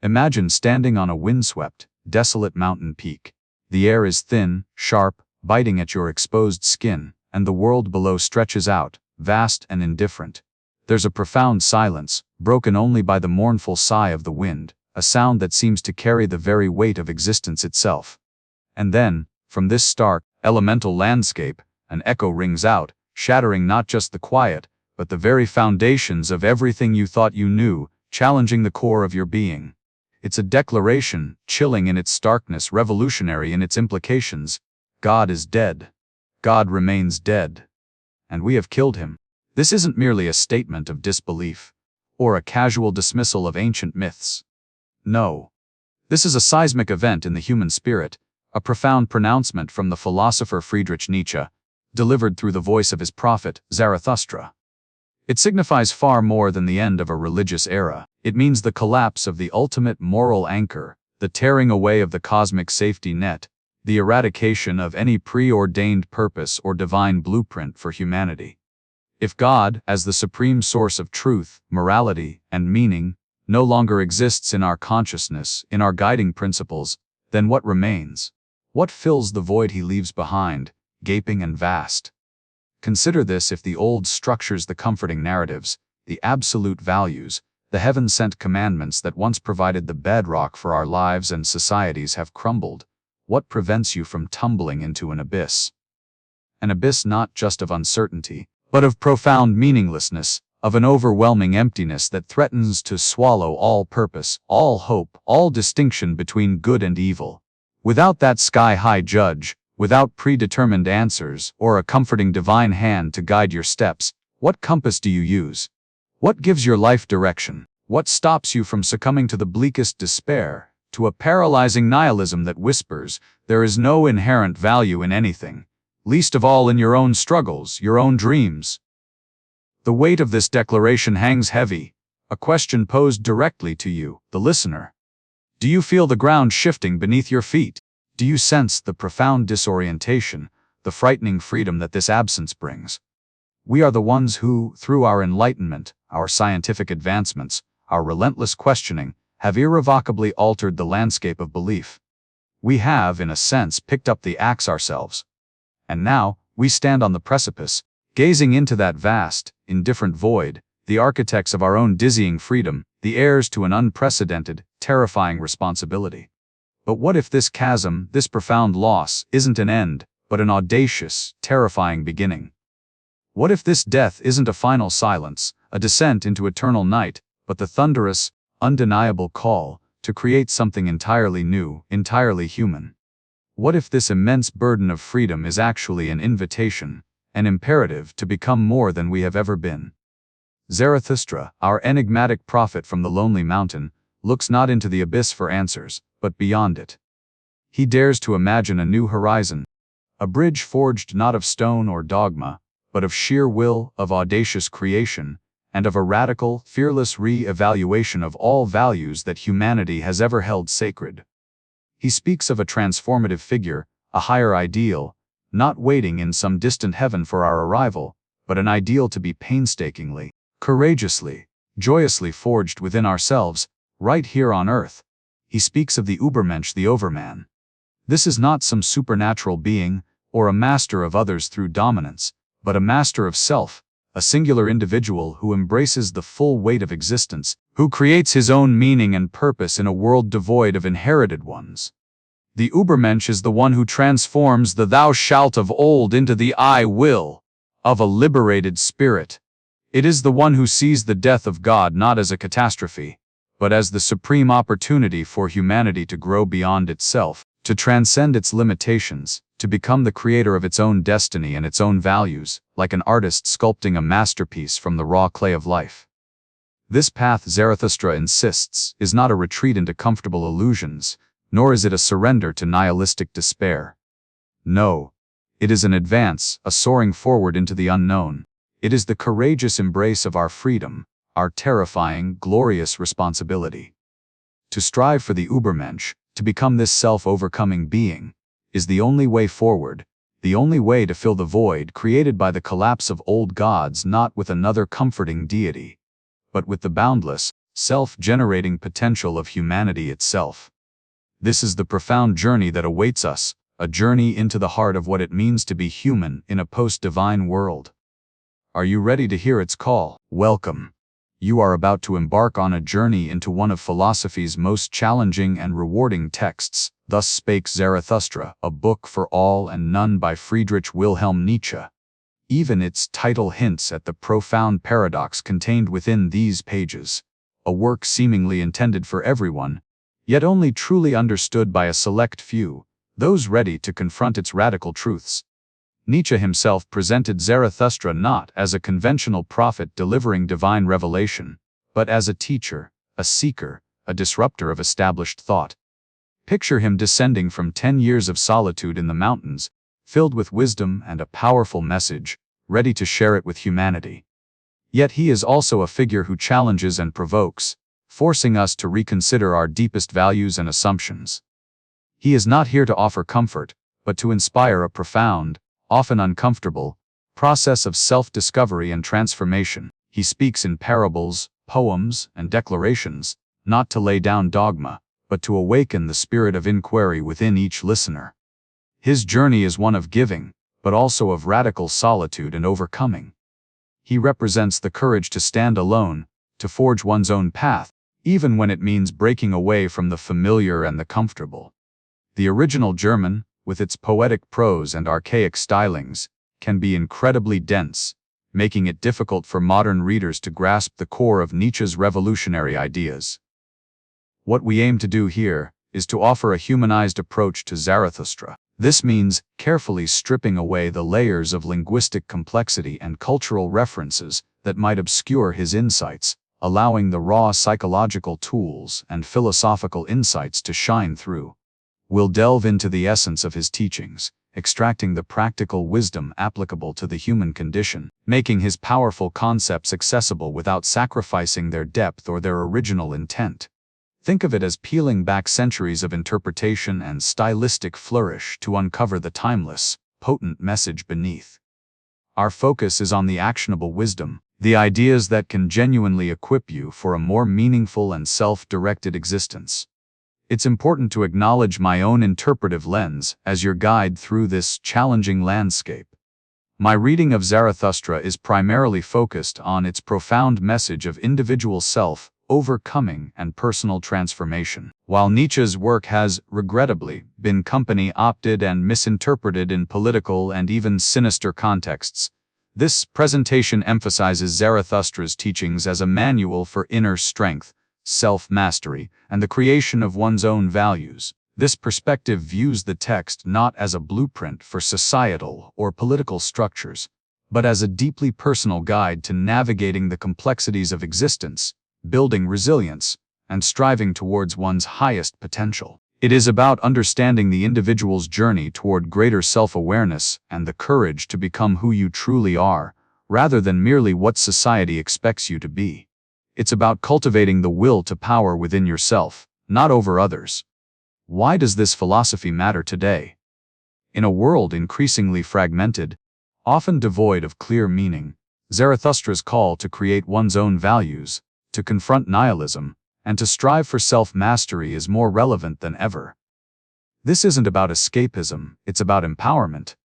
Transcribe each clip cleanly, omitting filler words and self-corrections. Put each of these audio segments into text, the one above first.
Imagine standing on a windswept, desolate mountain peak. The air is thin, sharp, biting at your exposed skin, and the world below stretches out, vast and indifferent. There's a profound silence, broken only by the mournful sigh of the wind, a sound that seems to carry the very weight of existence itself. And then, from this stark, elemental landscape, an echo rings out, shattering not just the quiet, but the very foundations of everything you thought you knew, challenging the core of your being. It's a declaration, chilling in its starkness, revolutionary in its implications. God is dead. God remains dead. And we have killed him. This isn't merely a statement of disbelief, or a casual dismissal of ancient myths. No. This is a seismic event in the human spirit, a profound pronouncement from the philosopher Friedrich Nietzsche, delivered through the voice of his prophet, Zarathustra. It signifies far more than the end of a religious era. It means the collapse of the ultimate moral anchor, the tearing away of the cosmic safety net, the eradication of any preordained purpose or divine blueprint for humanity. If God, as the supreme source of truth, morality, and meaning, no longer exists in our consciousness, in our guiding principles, then what remains? What fills the void he leaves behind, gaping and vast? Consider this: if the old structures, the comforting narratives, the absolute values, the heaven-sent commandments that once provided the bedrock for our lives and societies have crumbled, what prevents you from tumbling into an abyss? An abyss not just of uncertainty, but of profound meaninglessness, of an overwhelming emptiness that threatens to swallow all purpose, all hope, all distinction between good and evil. Without that sky-high judge, without predetermined answers or a comforting divine hand to guide your steps, what compass do you use? What gives your life direction? What stops you from succumbing to the bleakest despair, to a paralyzing nihilism that whispers, there is no inherent value in anything, least of all in your own struggles, your own dreams? The weight of this declaration hangs heavy, a question posed directly to you, the listener. Do you feel the ground shifting beneath your feet? Do you sense the profound disorientation, the frightening freedom that this absence brings? We are the ones who, through our enlightenment, our scientific advancements, our relentless questioning, have irrevocably altered the landscape of belief. We have, in a sense, picked up the axe ourselves. And now, we stand on the precipice, gazing into that vast, indifferent void, the architects of our own dizzying freedom, the heirs to an unprecedented, terrifying responsibility. But what if this chasm, this profound loss, isn't an end, but an audacious, terrifying beginning? What if this death isn't a final silence, a descent into eternal night, but the thunderous, undeniable call to create something entirely new, entirely human? What if this immense burden of freedom is actually an invitation, an imperative to become more than we have ever been? Zarathustra, our enigmatic prophet from the lonely mountain, looks not into the abyss for answers, but beyond it. He dares to imagine a new horizon, a bridge forged not of stone or dogma, but of sheer will, of audacious creation, and of a radical, fearless re-evaluation of all values that humanity has ever held sacred. He speaks of a transformative figure, a higher ideal, not waiting in some distant heaven for our arrival, but an ideal to be painstakingly, courageously, joyously forged within ourselves, right here on earth. He speaks of the Übermensch, the Overman. This is not some supernatural being, or a master of others through dominance, but a master of self, a singular individual who embraces the full weight of existence, who creates his own meaning and purpose in a world devoid of inherited ones. The Übermensch is the one who transforms the thou shalt of old into the I will of a liberated spirit. It is the one who sees the death of God not as a catastrophe, but as the supreme opportunity for humanity to grow beyond itself, to transcend its limitations, to become the creator of its own destiny and its own values, like an artist sculpting a masterpiece from the raw clay of life. This path, Zarathustra insists, is not a retreat into comfortable illusions, nor is it a surrender to nihilistic despair. No, it is an advance, a soaring forward into the unknown. It is the courageous embrace of our freedom, our terrifying, glorious responsibility. To strive for the Übermensch, to become this self-overcoming being, is the only way forward, the only way to fill the void created by the collapse of old gods, not with another comforting deity, but with the boundless, self-generating potential of humanity itself. This is the profound journey that awaits us, a journey into the heart of what it means to be human in a post-divine world. Are you ready to hear its call? Welcome. You are about to embark on a journey into one of philosophy's most challenging and rewarding texts, Thus Spake Zarathustra, a book for all and none by Friedrich Wilhelm Nietzsche. Even its title hints at the profound paradox contained within these pages. A work seemingly intended for everyone, yet only truly understood by a select few, those ready to confront its radical truths. Nietzsche himself presented Zarathustra not as a conventional prophet delivering divine revelation, but as a teacher, a seeker, a disruptor of established thought. Picture him descending from 10 years of solitude in the mountains, filled with wisdom and a powerful message, ready to share it with humanity. Yet he is also a figure who challenges and provokes, forcing us to reconsider our deepest values and assumptions. He is not here to offer comfort, but to inspire a profound, often uncomfortable, process of self-discovery and transformation. He speaks in parables, poems, and declarations, not to lay down dogma, but to awaken the spirit of inquiry within each listener. His journey is one of giving, but also of radical solitude and overcoming. He represents the courage to stand alone, to forge one's own path, even when it means breaking away from the familiar and the comfortable. The original German, with its poetic prose and archaic stylings, can be incredibly dense, making it difficult for modern readers to grasp the core of Nietzsche's revolutionary ideas. What we aim to do here is to offer a humanized approach to Zarathustra. This means carefully stripping away the layers of linguistic complexity and cultural references that might obscure his insights, allowing the raw psychological tools and philosophical insights to shine through. We'll delve into the essence of his teachings, extracting the practical wisdom applicable to the human condition, making his powerful concepts accessible without sacrificing their depth or their original intent. Think of it as peeling back centuries of interpretation and stylistic flourish to uncover the timeless, potent message beneath. Our focus is on the actionable wisdom, the ideas that can genuinely equip you for a more meaningful and self-directed existence. It's important to acknowledge my own interpretive lens as your guide through this challenging landscape. My reading of Zarathustra is primarily focused on its profound message of individual self-overcoming and personal transformation. While Nietzsche's work has, regrettably, been company-opted and misinterpreted in political and even sinister contexts, this presentation emphasizes Zarathustra's teachings as a manual for inner strength, self-mastery, and the creation of one's own values. This perspective views the text not as a blueprint for societal or political structures, but as a deeply personal guide to navigating the complexities of existence, building resilience, and striving towards one's highest potential. It is about understanding the individual's journey toward greater self-awareness and the courage to become who you truly are, rather than merely what society expects you to be. It's about cultivating the will to power within yourself, not over others. Why does this philosophy matter today? In a world increasingly fragmented, often devoid of clear meaning, Zarathustra's call to create one's own values, to confront nihilism, and to strive for self-mastery is more relevant than ever. This isn't about escapism, it's about empowerment.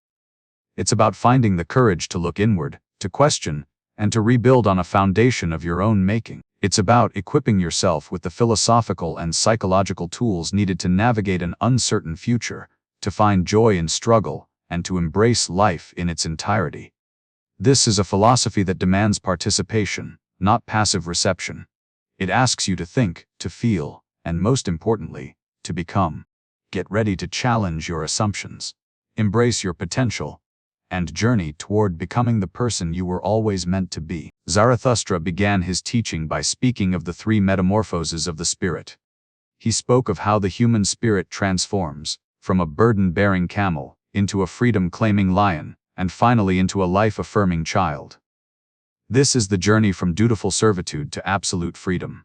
It's about finding the courage to look inward, to question, and to rebuild on a foundation of your own making. It's about equipping yourself with the philosophical and psychological tools needed to navigate an uncertain future, to find joy in struggle, and to embrace life in its entirety. This is a philosophy that demands participation, not passive reception. It asks you to think, to feel, and most importantly, to become. Get ready to challenge your assumptions, embrace your potential, and journey toward becoming the person you were always meant to be. Zarathustra began his teaching by speaking of the three metamorphoses of the spirit. He spoke of how the human spirit transforms, from a burden-bearing camel, into a freedom-claiming lion, and finally into a life-affirming child. This is the journey from dutiful servitude to absolute freedom.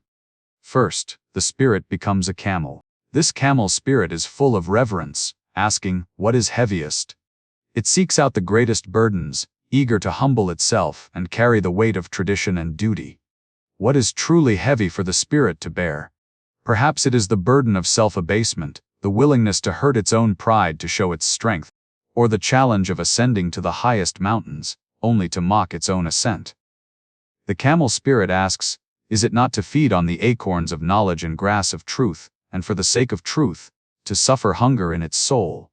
First, the spirit becomes a camel. This camel spirit is full of reverence, asking, "What is heaviest?" It seeks out the greatest burdens, eager to humble itself and carry the weight of tradition and duty. What is truly heavy for the spirit to bear? Perhaps it is the burden of self-abasement, the willingness to hurt its own pride to show its strength, or the challenge of ascending to the highest mountains, only to mock its own ascent. The camel spirit asks, is it not to feed on the acorns of knowledge and grass of truth, and for the sake of truth, to suffer hunger in its soul?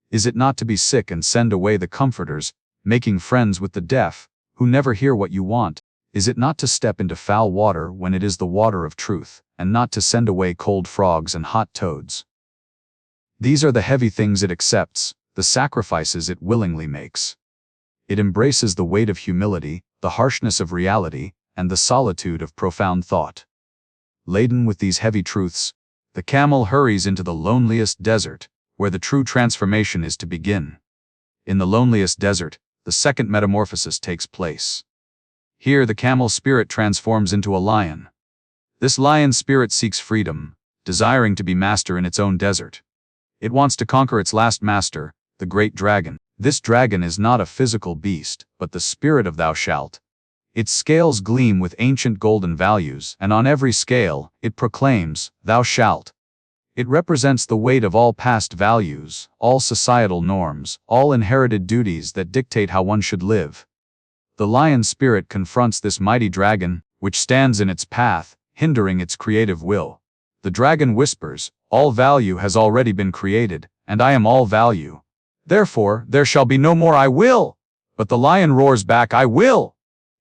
Is it not to be sick and send away the comforters, making friends with the deaf, who never hear what you want? Is it not to step into foul water when it is the water of truth, and not to send away cold frogs and hot toads? These are the heavy things it accepts, the sacrifices it willingly makes. It embraces the weight of humility, the harshness of reality, and the solitude of profound thought. Laden with these heavy truths, the camel hurries into the loneliest desert, where the true transformation is to begin. In the loneliest desert, the second metamorphosis takes place. Here the camel spirit transforms into a lion. This lion spirit seeks freedom, desiring to be master in its own desert. It wants to conquer its last master, the great dragon. This dragon is not a physical beast, but the spirit of thou shalt. Its scales gleam with ancient golden values, and on every scale, it proclaims, thou shalt. It represents the weight of all past values, all societal norms, all inherited duties that dictate how one should live. The lion spirit confronts this mighty dragon, which stands in its path, hindering its creative will. The dragon whispers, all value has already been created, and I am all value. Therefore, there shall be no more I will. But the lion roars back, I will.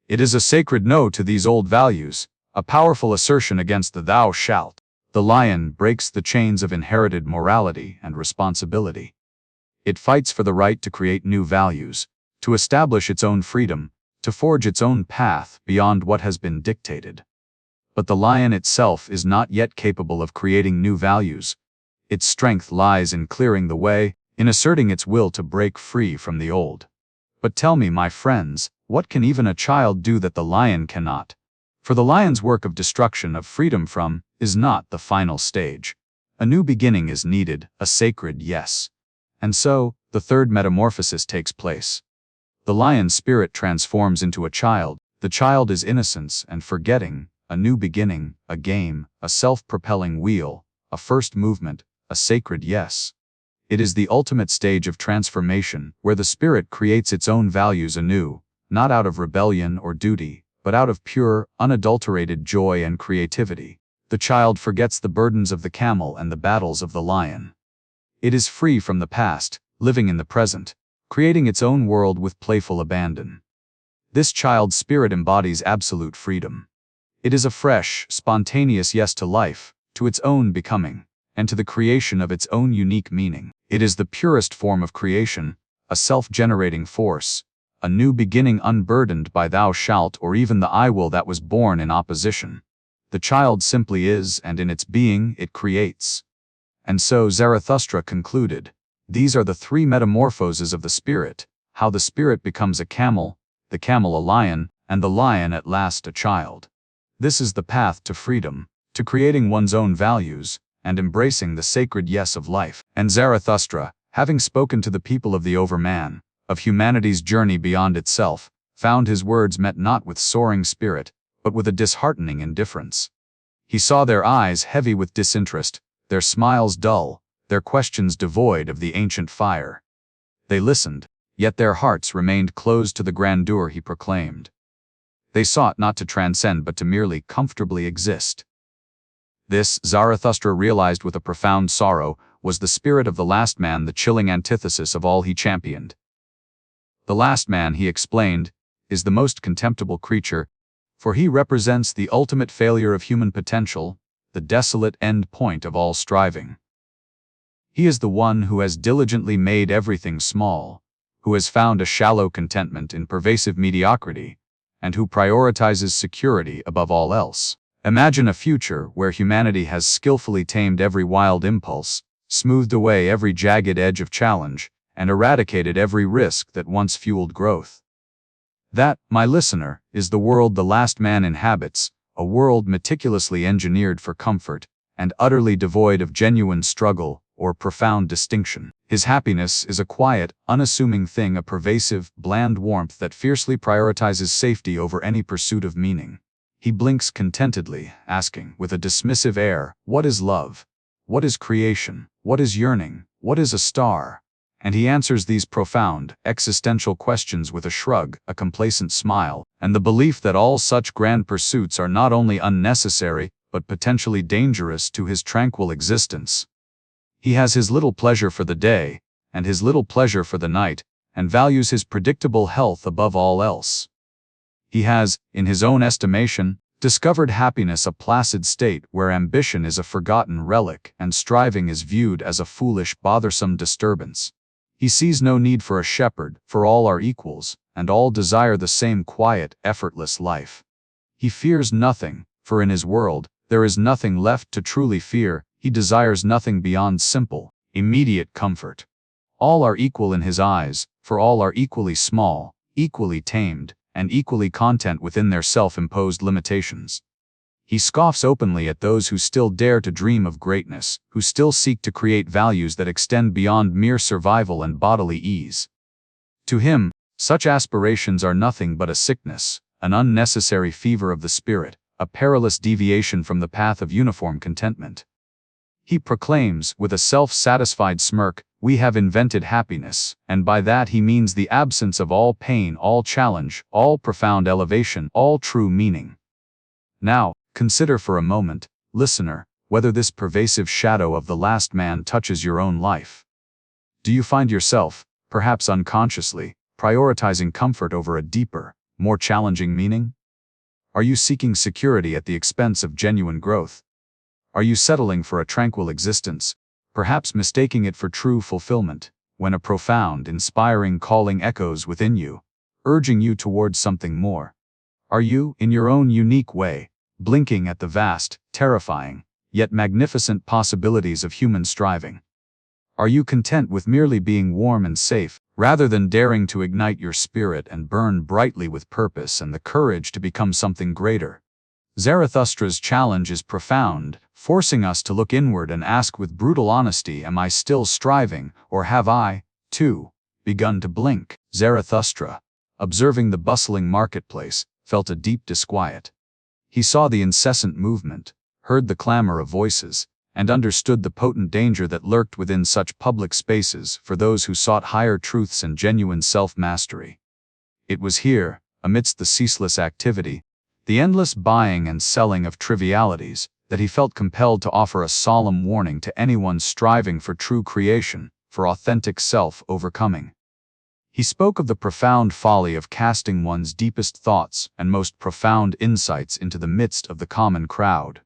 It is a sacred no to these old values, a powerful assertion against the thou shalt. The lion breaks the chains of inherited morality and responsibility. It fights for the right to create new values, to establish its own freedom, to forge its own path beyond what has been dictated. But the lion itself is not yet capable of creating new values. Its strength lies in clearing the way, in asserting its will to break free from the old. But tell me, my friends, what can even a child do that the lion cannot? For the lion's work of destruction of freedom from is not the final stage. A new beginning is needed, a sacred yes. And so, the third metamorphosis takes place. The lion spirit transforms into a child. The child is innocence and forgetting, a new beginning, a game, a self-propelling wheel, a first movement, a sacred yes. It is the ultimate stage of transformation, where the spirit creates its own values anew, not out of rebellion or duty, but out of pure, unadulterated joy and creativity. The child forgets the burdens of the camel and the battles of the lion. It is free from the past, living in the present, creating its own world with playful abandon. This child's spirit embodies absolute freedom. It is a fresh, spontaneous yes to life, to its own becoming, and to the creation of its own unique meaning. It is the purest form of creation, a self-generating force, a new beginning unburdened by thou shalt or even the I will that was born in opposition. The child simply is, and in its being, it creates. And so Zarathustra concluded, these are the three metamorphoses of the spirit, how the spirit becomes a camel, the camel a lion, and the lion at last a child. This is the path to freedom, to creating one's own values, and embracing the sacred yes of life. And Zarathustra, having spoken to the people of the Overman, of humanity's journey beyond itself, found his words met not with soaring spirit, but with a disheartening indifference. He saw their eyes heavy with disinterest, their smiles dull, their questions devoid of the ancient fire. They listened, yet their hearts remained closed to the grandeur he proclaimed. They sought not to transcend but to merely comfortably exist. This, Zarathustra realized with a profound sorrow, was the spirit of the last man, the chilling antithesis of all he championed. The last man, he explained, is the most contemptible creature, for he represents the ultimate failure of human potential, the desolate end point of all striving. He is the one who has diligently made everything small, who has found a shallow contentment in pervasive mediocrity, and who prioritizes security above all else. Imagine a future where humanity has skillfully tamed every wild impulse, smoothed away every jagged edge of challenge, and eradicated every risk that once fueled growth. That, my listener, is the world the last man inhabits, a world meticulously engineered for comfort, and utterly devoid of genuine struggle or profound distinction. His happiness is a quiet, unassuming thing, a pervasive, bland warmth that fiercely prioritizes safety over any pursuit of meaning. He blinks contentedly, asking, with a dismissive air, "What is love? What is creation? What is yearning? What is a star?" And he answers these profound, existential questions with a shrug, a complacent smile, and the belief that all such grand pursuits are not only unnecessary, but potentially dangerous to his tranquil existence. He has his little pleasure for the day, and his little pleasure for the night, and values his predictable health above all else. He has, in his own estimation, discovered happiness a placid state where ambition is a forgotten relic and striving is viewed as a foolish, bothersome disturbance. He sees no need for a shepherd, for all are equals, and all desire the same quiet, effortless life. He fears nothing, for in his world, there is nothing left to truly fear. He desires nothing beyond simple, immediate comfort. All are equal in his eyes, for all are equally small, equally tamed, and equally content within their self-imposed limitations. He scoffs openly at those who still dare to dream of greatness, who still seek to create values that extend beyond mere survival and bodily ease. To him, such aspirations are nothing but a sickness, an unnecessary fever of the spirit, a perilous deviation from the path of uniform contentment. He proclaims, with a self-satisfied smirk, "We have invented happiness," and by that he means the absence of all pain, all challenge, all profound elevation, all true meaning. Now, consider for a moment, listener, whether this pervasive shadow of the last man touches your own life. Do you find yourself, perhaps unconsciously, prioritizing comfort over a deeper, more challenging meaning? Are you seeking security at the expense of genuine growth? Are you settling for a tranquil existence, perhaps mistaking it for true fulfillment, when a profound, inspiring calling echoes within you, urging you towards something more? Are you, in your own unique way, blinking at the vast, terrifying, yet magnificent possibilities of human striving? Are you content with merely being warm and safe, rather than daring to ignite your spirit and burn brightly with purpose and the courage to become something greater? Zarathustra's challenge is profound, forcing us to look inward and ask with brutal honesty, am I still striving, or have I, too, begun to blink? Zarathustra, observing the bustling marketplace, felt a deep disquiet. He saw the incessant movement, heard the clamor of voices, and understood the potent danger that lurked within such public spaces for those who sought higher truths and genuine self-mastery. It was here, amidst the ceaseless activity, the endless buying and selling of trivialities, that he felt compelled to offer a solemn warning to anyone striving for true creation, for authentic self-overcoming. He spoke of the profound folly of casting one's deepest thoughts and most profound insights into the midst of the common crowd.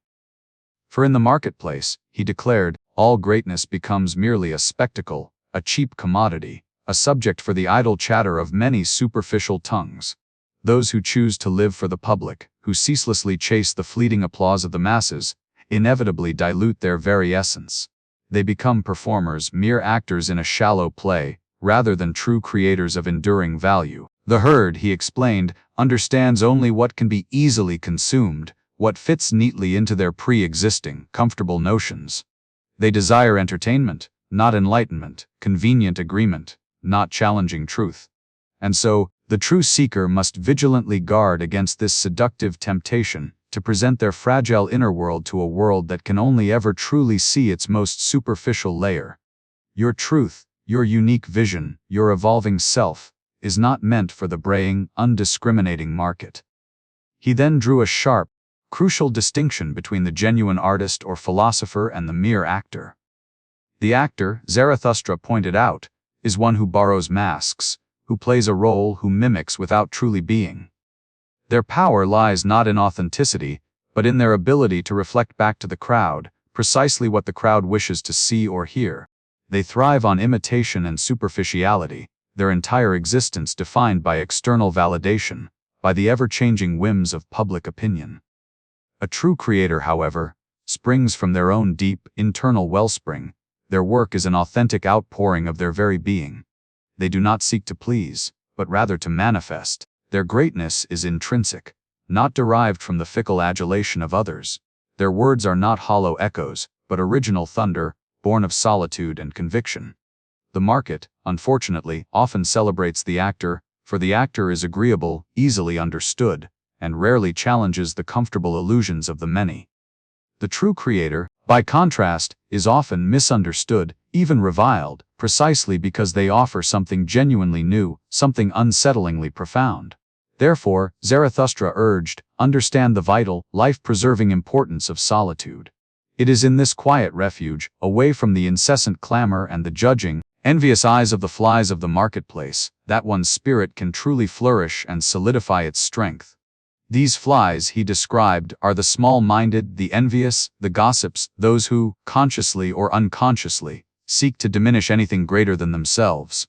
For in the marketplace, he declared, all greatness becomes merely a spectacle, a cheap commodity, a subject for the idle chatter of many superficial tongues. Those who choose to live for the public, who ceaselessly chase the fleeting applause of the masses, inevitably dilute their very essence. They become performers, mere actors in a shallow play, rather than true creators of enduring value. The herd, he explained, understands only what can be easily consumed, what fits neatly into their pre-existing, comfortable notions. They desire entertainment, not enlightenment, convenient agreement, not challenging truth. And so, the true seeker must vigilantly guard against this seductive temptation to present their fragile inner world to a world that can only ever truly see its most superficial layer. Your truth, your unique vision, your evolving self, is not meant for the braying, undiscriminating market. He then drew a sharp, crucial distinction between the genuine artist or philosopher and the mere actor. The actor, Zarathustra pointed out, is one who borrows masks, who plays a role, who mimics without truly being. Their power lies not in authenticity, but in their ability to reflect back to the crowd, precisely what the crowd wishes to see or hear. They thrive on imitation and superficiality, their entire existence defined by external validation, by the ever-changing whims of public opinion. A true creator, however, springs from their own deep, internal wellspring. Their work is an authentic outpouring of their very being. They do not seek to please, but rather to manifest. Their greatness is intrinsic, not derived from the fickle adulation of others. Their words are not hollow echoes, but original thunder, born of solitude and conviction. The market, unfortunately, often celebrates the actor, for the actor is agreeable, easily understood, and rarely challenges the comfortable illusions of the many. The true creator, by contrast, is often misunderstood, even reviled, precisely because they offer something genuinely new, something unsettlingly profound. Therefore, Zarathustra urged, understand the vital, life-preserving importance of solitude. It is in this quiet refuge, away from the incessant clamor and the judging, envious eyes of the flies of the marketplace, that one's spirit can truly flourish and solidify its strength. These flies, he described, are the small-minded, the envious, the gossips, those who, consciously or unconsciously, seek to diminish anything greater than themselves.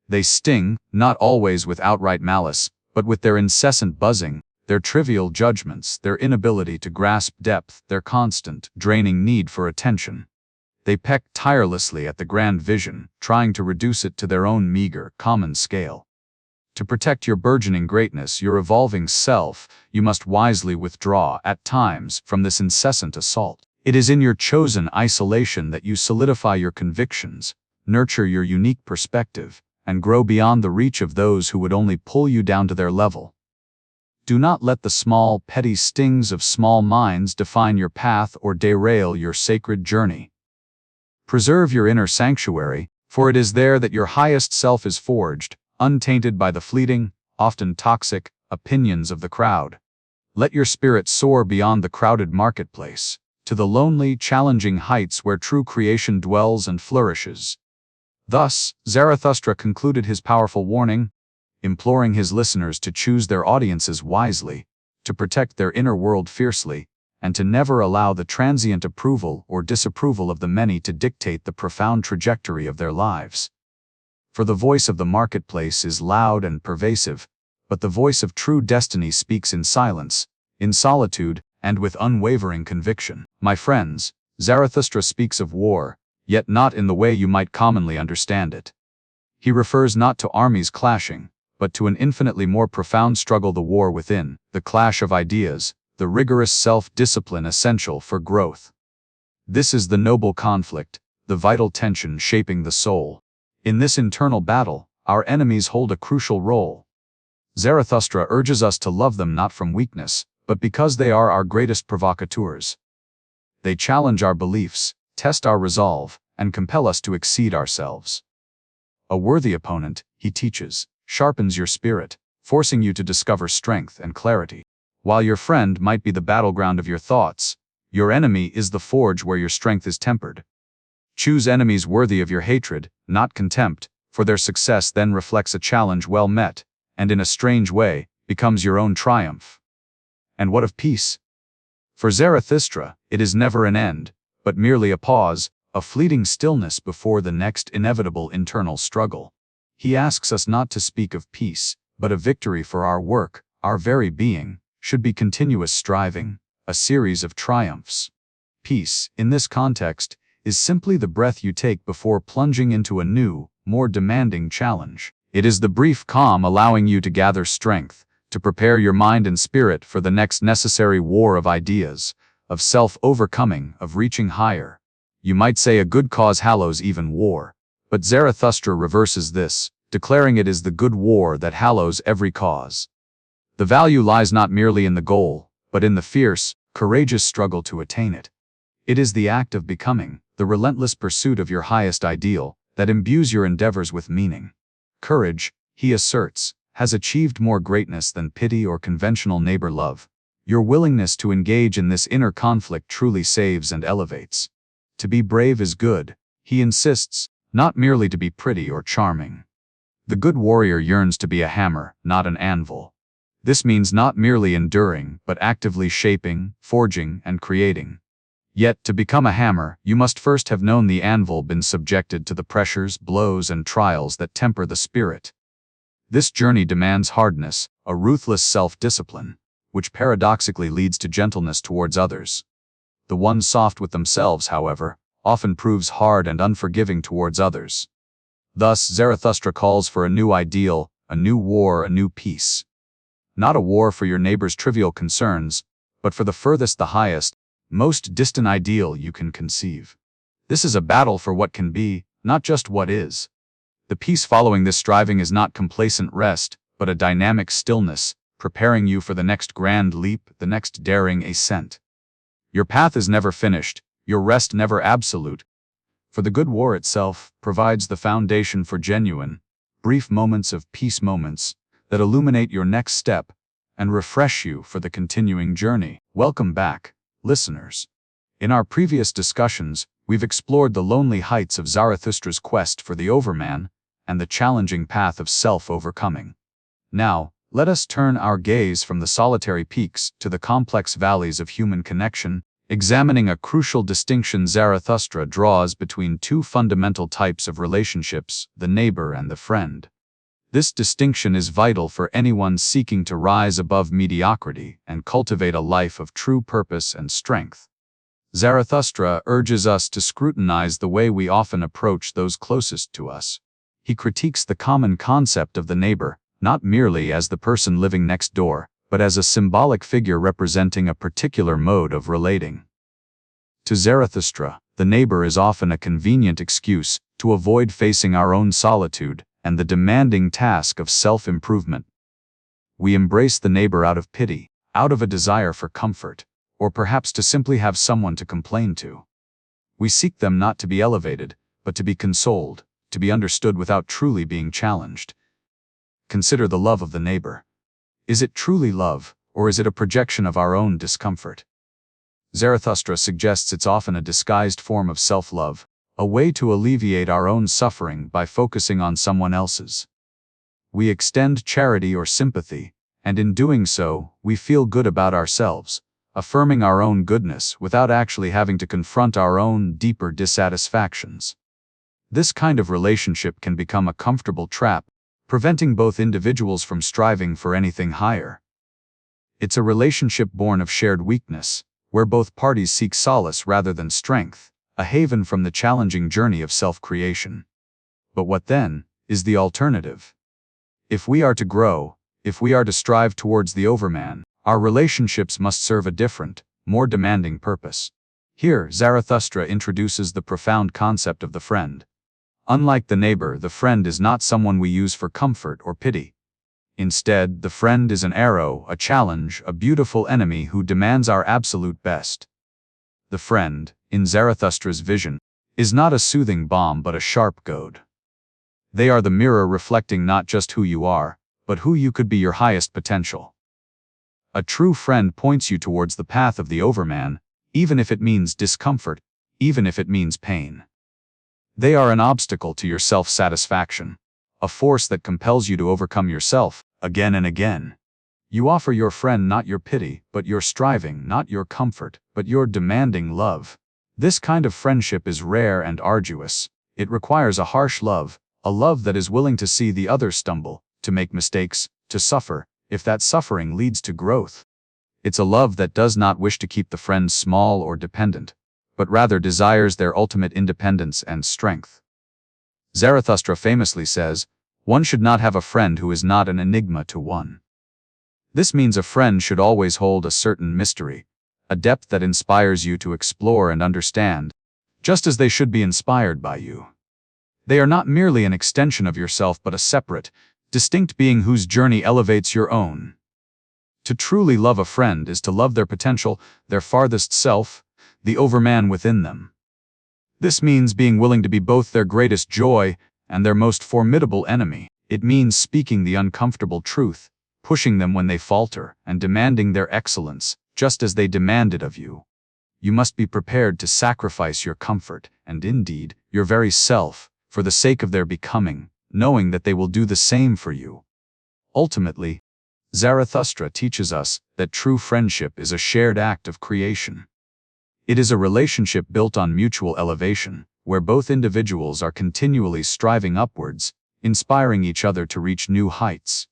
They sting, not always with outright malice, but with their incessant buzzing, their trivial judgments, their inability to grasp depth, their constant, draining need for attention. They peck tirelessly at the grand vision, trying to reduce it to their own meager, common scale. To protect your burgeoning greatness, your evolving self, you must wisely withdraw, at times, from this incessant assault. It is in your chosen isolation that you solidify your convictions, nurture your unique perspective, and grow beyond the reach of those who would only pull you down to their level. Do not let the small, petty stings of small minds define your path or derail your sacred journey. Preserve your inner sanctuary, for it is there that your highest self is forged, untainted by the fleeting, often toxic, opinions of the crowd. Let your spirit soar beyond the crowded marketplace, to the lonely, challenging heights where true creation dwells and flourishes. Thus, Zarathustra concluded his powerful warning, imploring his listeners to choose their audiences wisely, to protect their inner world fiercely, and to never allow the transient approval or disapproval of the many to dictate the profound trajectory of their lives. For the voice of the marketplace is loud and pervasive, but the voice of true destiny speaks in silence, in solitude, and with unwavering conviction. My friends, Zarathustra speaks of war, yet not in the way you might commonly understand it. He refers not to armies clashing, but to an infinitely more profound struggle, the war within, the clash of ideas, the rigorous self-discipline essential for growth. This is the noble conflict, the vital tension shaping the soul. In this internal battle, our enemies hold a crucial role. Zarathustra urges us to love them not from weakness, but because they are our greatest provocateurs. They challenge our beliefs, test our resolve, and compel us to exceed ourselves. A worthy opponent, he teaches, sharpens your spirit, forcing you to discover strength and clarity. While your friend might be the battleground of your thoughts, your enemy is the forge where your strength is tempered. Choose enemies worthy of your hatred, not contempt, for their success then reflects a challenge well met, and in a strange way, becomes your own triumph. And what of peace? For Zarathustra, it is never an end, but merely a pause, a fleeting stillness before the next inevitable internal struggle. He asks us not to speak of peace, but of victory, for our work, our very being, should be continuous striving, a series of triumphs. Peace, in this context, is simply the breath you take before plunging into a new, more demanding challenge. It is the brief calm allowing you to gather strength, to prepare your mind and spirit for the next necessary war of ideas, of self-overcoming, of reaching higher. You might say a good cause hallows even war, but Zarathustra reverses this, declaring it is the good war that hallows every cause. The value lies not merely in the goal, but in the fierce, courageous struggle to attain it. It is the act of becoming, the relentless pursuit of your highest ideal, that imbues your endeavors with meaning. Courage, he asserts, has achieved more greatness than pity or conventional neighbor love. Your willingness to engage in this inner conflict truly saves and elevates. To be brave is good, he insists, not merely to be pretty or charming. The good warrior yearns to be a hammer, not an anvil. This means not merely enduring, but actively shaping, forging, and creating. Yet, to become a hammer, you must first have known the anvil, been subjected to the pressures, blows, and trials that temper the spirit. This journey demands hardness, a ruthless self-discipline, which paradoxically leads to gentleness towards others. The one soft with themselves, however, often proves hard and unforgiving towards others. Thus, Zarathustra calls for a new ideal, a new war, a new peace. Not a war for your neighbor's trivial concerns, but for the furthest, the highest, most distant ideal you can conceive. This is a battle for what can be, not just what is. The peace following this striving is not complacent rest, but a dynamic stillness, preparing you for the next grand leap, the next daring ascent. Your path is never finished, your rest never absolute, for the good war itself provides the foundation for genuine, brief moments of peace, moments that illuminate your next step and refresh you for the continuing journey. Welcome back, listeners. In our previous discussions, we've explored the lonely heights of Zarathustra's quest for the Overman and the challenging path of self-overcoming. Now, let us turn our gaze from the solitary peaks to the complex valleys of human connection, examining a crucial distinction Zarathustra draws between two fundamental types of relationships, the neighbor and the friend. This distinction is vital for anyone seeking to rise above mediocrity and cultivate a life of true purpose and strength. Zarathustra urges us to scrutinize the way we often approach those closest to us. He critiques the common concept of the neighbor, not merely as the person living next door, but as a symbolic figure representing a particular mode of relating. To Zarathustra, the neighbor is often a convenient excuse to avoid facing our own solitude and the demanding task of self-improvement. We embrace the neighbor out of pity, out of a desire for comfort, or perhaps to simply have someone to complain to. We seek them not to be elevated, but to be consoled, to be understood without truly being challenged. Consider the love of the neighbor. Is it truly love, or is it a projection of our own discomfort? Zarathustra suggests it's often a disguised form of self-love, a way to alleviate our own suffering by focusing on someone else's. We extend charity or sympathy, and in doing so, we feel good about ourselves, affirming our own goodness without actually having to confront our own deeper dissatisfactions. This kind of relationship can become a comfortable trap, preventing both individuals from striving for anything higher. It's a relationship born of shared weakness, where both parties seek solace rather than strength, a haven from the challenging journey of self-creation. But what then is the alternative? If we are to grow, if we are to strive towards the Overman, our relationships must serve a different, more demanding purpose. Here, Zarathustra introduces the profound concept of the friend. Unlike the neighbor, the friend is not someone we use for comfort or pity. Instead, the friend is an arrow, a challenge, a beautiful enemy who demands our absolute best. The friend, in Zarathustra's vision, is not a soothing balm but a sharp goad. They are the mirror reflecting not just who you are, but who you could be, your highest potential. A true friend points you towards the path of the Overman, even if it means discomfort, even if it means pain. They are an obstacle to your self-satisfaction, a force that compels you to overcome yourself, again and again. You offer your friend not your pity, but your striving, not your comfort, but your demanding love. This kind of friendship is rare and arduous. It requires a harsh love, a love that is willing to see the other stumble, to make mistakes, to suffer, if that suffering leads to growth. It's a love that does not wish to keep the friend small or dependent, but rather desires their ultimate independence and strength. Zarathustra famously says, "One should not have a friend who is not an enigma to one." This means a friend should always hold a certain mystery, a depth that inspires you to explore and understand, just as they should be inspired by you. They are not merely an extension of yourself but a separate, distinct being whose journey elevates your own. To truly love a friend is to love their potential, their farthest self, the Overman within them. This means being willing to be both their greatest joy and their most formidable enemy. It means speaking the uncomfortable truth, pushing them when they falter, and demanding their excellence, just as they demand it of you. You must be prepared to sacrifice your comfort, and indeed, your very self, for the sake of their becoming, knowing that they will do the same for you. Ultimately, Zarathustra teaches us that true friendship is a shared act of creation. It is a relationship built on mutual elevation, where both individuals are continually striving upwards, inspiring each other to reach new heights.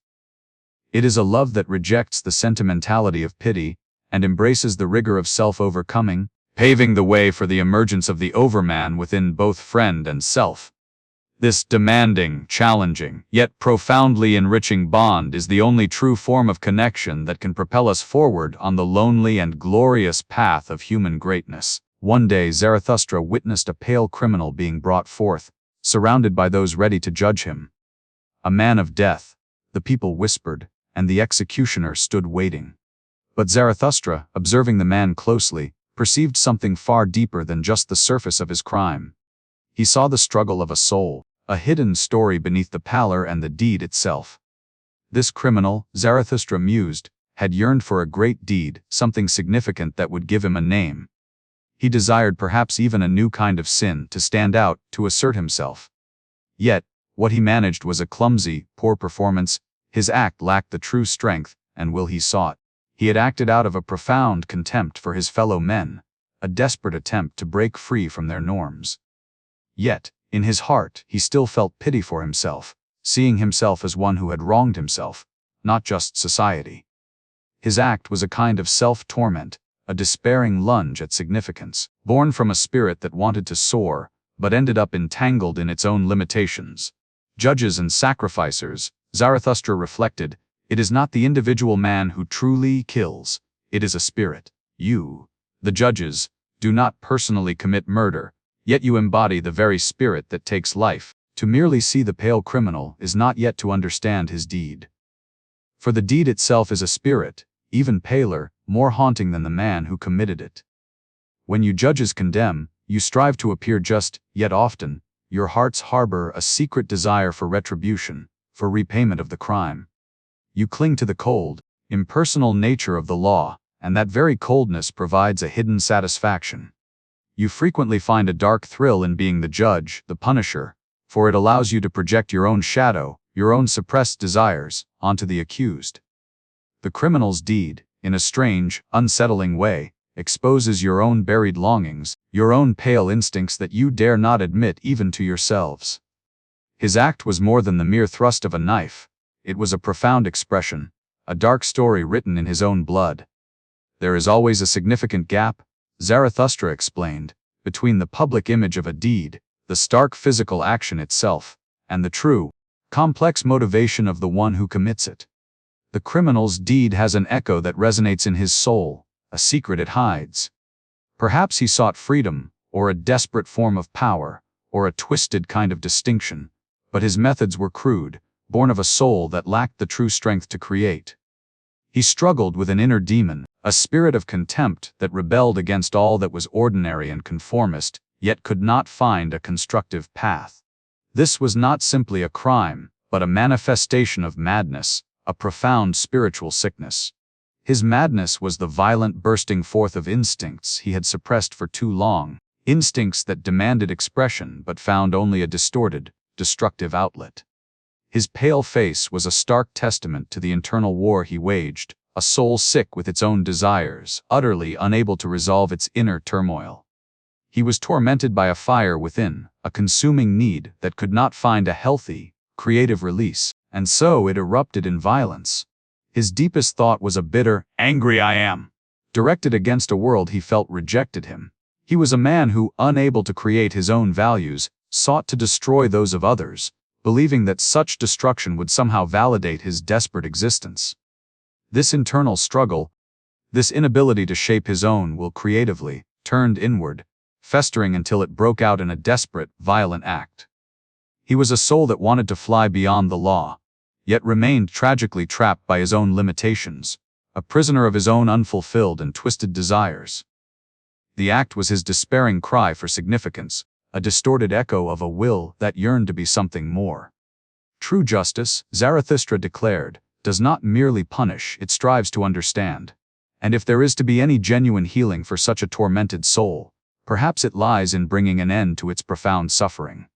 It is a love that rejects the sentimentality of pity and embraces the rigor of self-overcoming, paving the way for the emergence of the Overman within both friend and self. This demanding, challenging, yet profoundly enriching bond is the only true form of connection that can propel us forward on the lonely and glorious path of human greatness. One day Zarathustra witnessed a pale criminal being brought forth, surrounded by those ready to judge him. "A man of death," the people whispered, and the executioner stood waiting. But Zarathustra, observing the man closely, perceived something far deeper than just the surface of his crime. He saw the struggle of a soul, a hidden story beneath the pallor and the deed itself. This criminal, Zarathustra mused, had yearned for a great deed, something significant that would give him a name. He desired perhaps even a new kind of sin, to stand out, to assert himself. Yet, what he managed was a clumsy, poor performance. His act lacked the true strength and will he sought. He had acted out of a profound contempt for his fellow men, a desperate attempt to break free from their norms. Yet, in his heart, he still felt pity for himself, seeing himself as one who had wronged himself, not just society. His act was a kind of self-torment, a despairing lunge at significance, born from a spirit that wanted to soar, but ended up entangled in its own limitations. Judges and sacrificers, Zarathustra reflected, it is not the individual man who truly kills, it is a spirit. You, the judges, do not personally commit murder, yet you embody the very spirit that takes life. To merely see the pale criminal is not yet to understand his deed. For the deed itself is a spirit, even paler, more haunting than the man who committed it. When you judges condemn, you strive to appear just, yet often, your hearts harbor a secret desire for retribution, for repayment of the crime. You cling to the cold, impersonal nature of the law, and that very coldness provides a hidden satisfaction. You frequently find a dark thrill in being the judge, the punisher, for it allows you to project your own shadow, your own suppressed desires, onto the accused. The criminal's deed, in a strange, unsettling way, exposes your own buried longings, your own pale instincts that you dare not admit even to yourselves. His act was more than the mere thrust of a knife. It was a profound expression, a dark story written in his own blood. There is always a significant gap, Zarathustra explained, between the public image of a deed, the stark physical action itself, and the true, complex motivation of the one who commits it. The criminal's deed has an echo that resonates in his soul, a secret it hides. Perhaps he sought freedom, or a desperate form of power, or a twisted kind of distinction, but his methods were crude, born of a soul that lacked the true strength to create. He struggled with an inner demon, a spirit of contempt that rebelled against all that was ordinary and conformist, yet could not find a constructive path. This was not simply a crime, but a manifestation of madness, a profound spiritual sickness. His madness was the violent bursting forth of instincts he had suppressed for too long, instincts that demanded expression but found only a distorted, destructive outlet. His pale face was a stark testament to the internal war he waged, a soul sick with its own desires, utterly unable to resolve its inner turmoil. He was tormented by a fire within, a consuming need that could not find a healthy, creative release, and so it erupted in violence. His deepest thought was a bitter, "Angry I am," directed against a world he felt rejected him. He was a man who, unable to create his own values, sought to destroy those of others, believing that such destruction would somehow validate his desperate existence. This internal struggle, this inability to shape his own will creatively, turned inward, festering until it broke out in a desperate, violent act. He was a soul that wanted to fly beyond the law, yet remained tragically trapped by his own limitations, a prisoner of his own unfulfilled and twisted desires. The act was his despairing cry for significance, a distorted echo of a will that yearned to be something more. True justice, Zarathustra declared, does not merely punish, it strives to understand. And if there is to be any genuine healing for such a tormented soul, perhaps it lies in bringing an end to its profound suffering.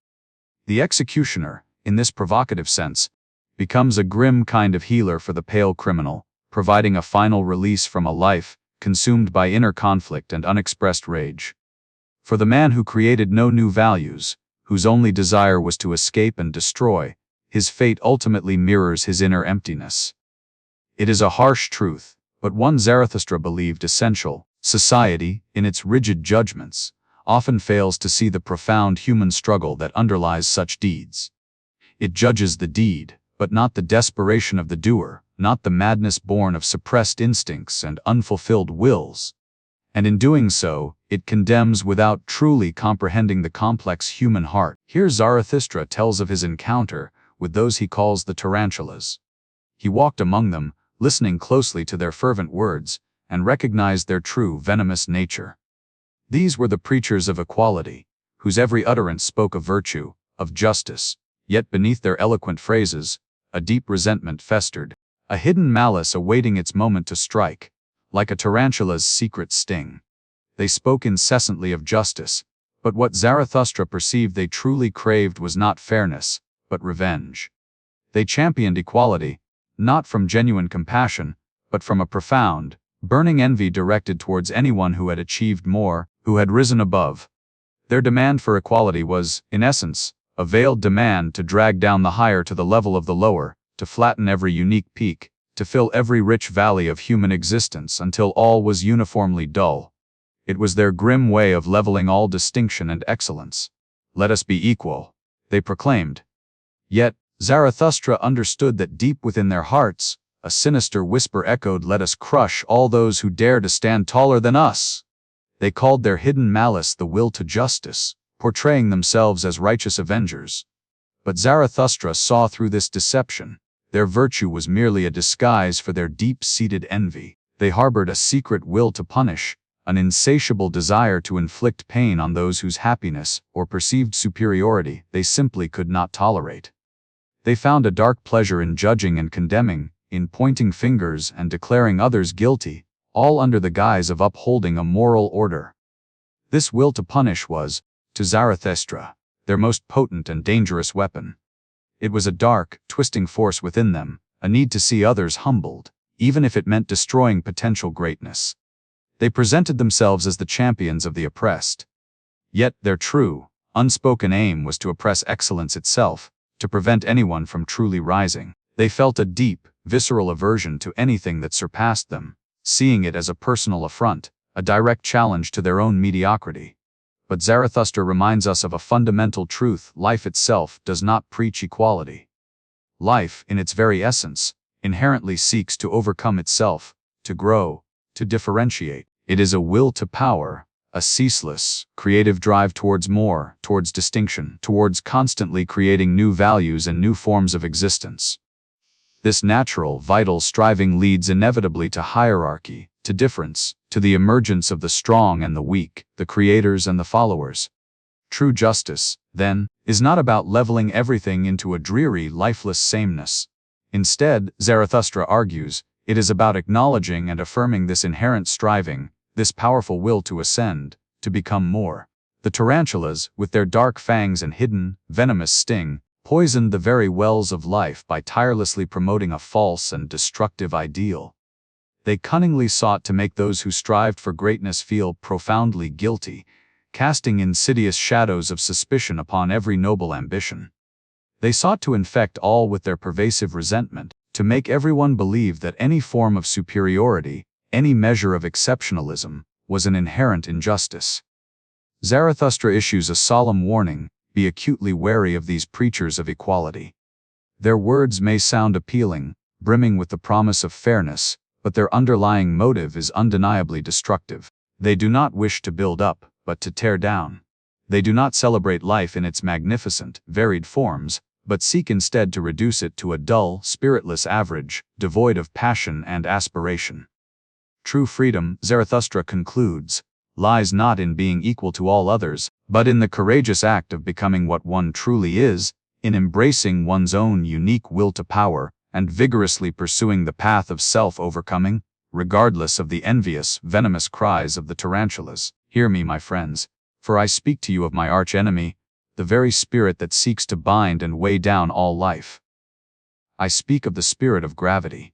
The executioner, in this provocative sense, becomes a grim kind of healer for the pale criminal, providing a final release from a life consumed by inner conflict and unexpressed rage. For the man who created no new values, whose only desire was to escape and destroy, his fate ultimately mirrors his inner emptiness. It is a harsh truth, but one Zarathustra believed essential. Society, in its rigid judgments, often fails to see the profound human struggle that underlies such deeds. It judges the deed, but not the desperation of the doer, not the madness born of suppressed instincts and unfulfilled wills. And in doing so, it condemns without truly comprehending the complex human heart. Here Zarathustra tells of his encounter with those he calls the tarantulas. He walked among them, listening closely to their fervent words, and recognized their true venomous nature. These were the preachers of equality, whose every utterance spoke of virtue, of justice, yet beneath their eloquent phrases, a deep resentment festered, a hidden malice awaiting its moment to strike, like a tarantula's secret sting. They spoke incessantly of justice, but what Zarathustra perceived they truly craved was not fairness, but revenge. They championed equality, not from genuine compassion, but from a profound, burning envy directed towards anyone who had achieved more, who had risen above. Their demand for equality was, in essence, a veiled demand to drag down the higher to the level of the lower, to flatten every unique peak, to fill every rich valley of human existence until all was uniformly dull. It was their grim way of leveling all distinction and excellence. "Let us be equal," they proclaimed. Yet, Zarathustra understood that deep within their hearts, a sinister whisper echoed, "Let us crush all those who dare to stand taller than us." They called their hidden malice the will to justice, portraying themselves as righteous avengers. But Zarathustra saw through this deception. Their virtue was merely a disguise for their deep-seated envy. They harbored a secret will to punish, an insatiable desire to inflict pain on those whose happiness or perceived superiority they simply could not tolerate. They found a dark pleasure in judging and condemning, in pointing fingers and declaring others guilty, all under the guise of upholding a moral order. This will to punish was, to Zarathustra, their most potent and dangerous weapon. It was a dark, twisting force within them, a need to see others humbled, even if it meant destroying potential greatness. They presented themselves as the champions of the oppressed. Yet their true, unspoken aim was to oppress excellence itself, to prevent anyone from truly rising. They felt a deep, visceral aversion to anything that surpassed them, seeing it as a personal affront, a direct challenge to their own mediocrity. But Zarathustra reminds us of a fundamental truth: life itself does not preach equality. Life, in its very essence, inherently seeks to overcome itself, to grow, to differentiate. It is a will to power, a ceaseless, creative drive towards more, towards distinction, towards constantly creating new values and new forms of existence. This natural, vital striving leads inevitably to hierarchy, to difference, to the emergence of the strong and the weak, the creators and the followers. True justice, then, is not about leveling everything into a dreary, lifeless sameness. Instead, Zarathustra argues, it is about acknowledging and affirming this inherent striving, this powerful will to ascend, to become more. The tarantulas, with their dark fangs and hidden, venomous sting, poisoned the very wells of life by tirelessly promoting a false and destructive ideal. They cunningly sought to make those who strived for greatness feel profoundly guilty, casting insidious shadows of suspicion upon every noble ambition. They sought to infect all with their pervasive resentment, to make everyone believe that any form of superiority, any measure of exceptionalism, was an inherent injustice. Zarathustra issues a solemn warning: be acutely wary of these preachers of equality. Their words may sound appealing, brimming with the promise of fairness, but their underlying motive is undeniably destructive. They do not wish to build up, but to tear down. They do not celebrate life in its magnificent, varied forms, but seek instead to reduce it to a dull, spiritless average, devoid of passion and aspiration. True freedom, Zarathustra concludes, lies not in being equal to all others, but in the courageous act of becoming what one truly is, in embracing one's own unique will to power, and vigorously pursuing the path of self-overcoming, regardless of the envious, venomous cries of the tarantulas. Hear me, my friends, for I speak to you of my arch-enemy, the very spirit that seeks to bind and weigh down all life. I speak of the spirit of gravity.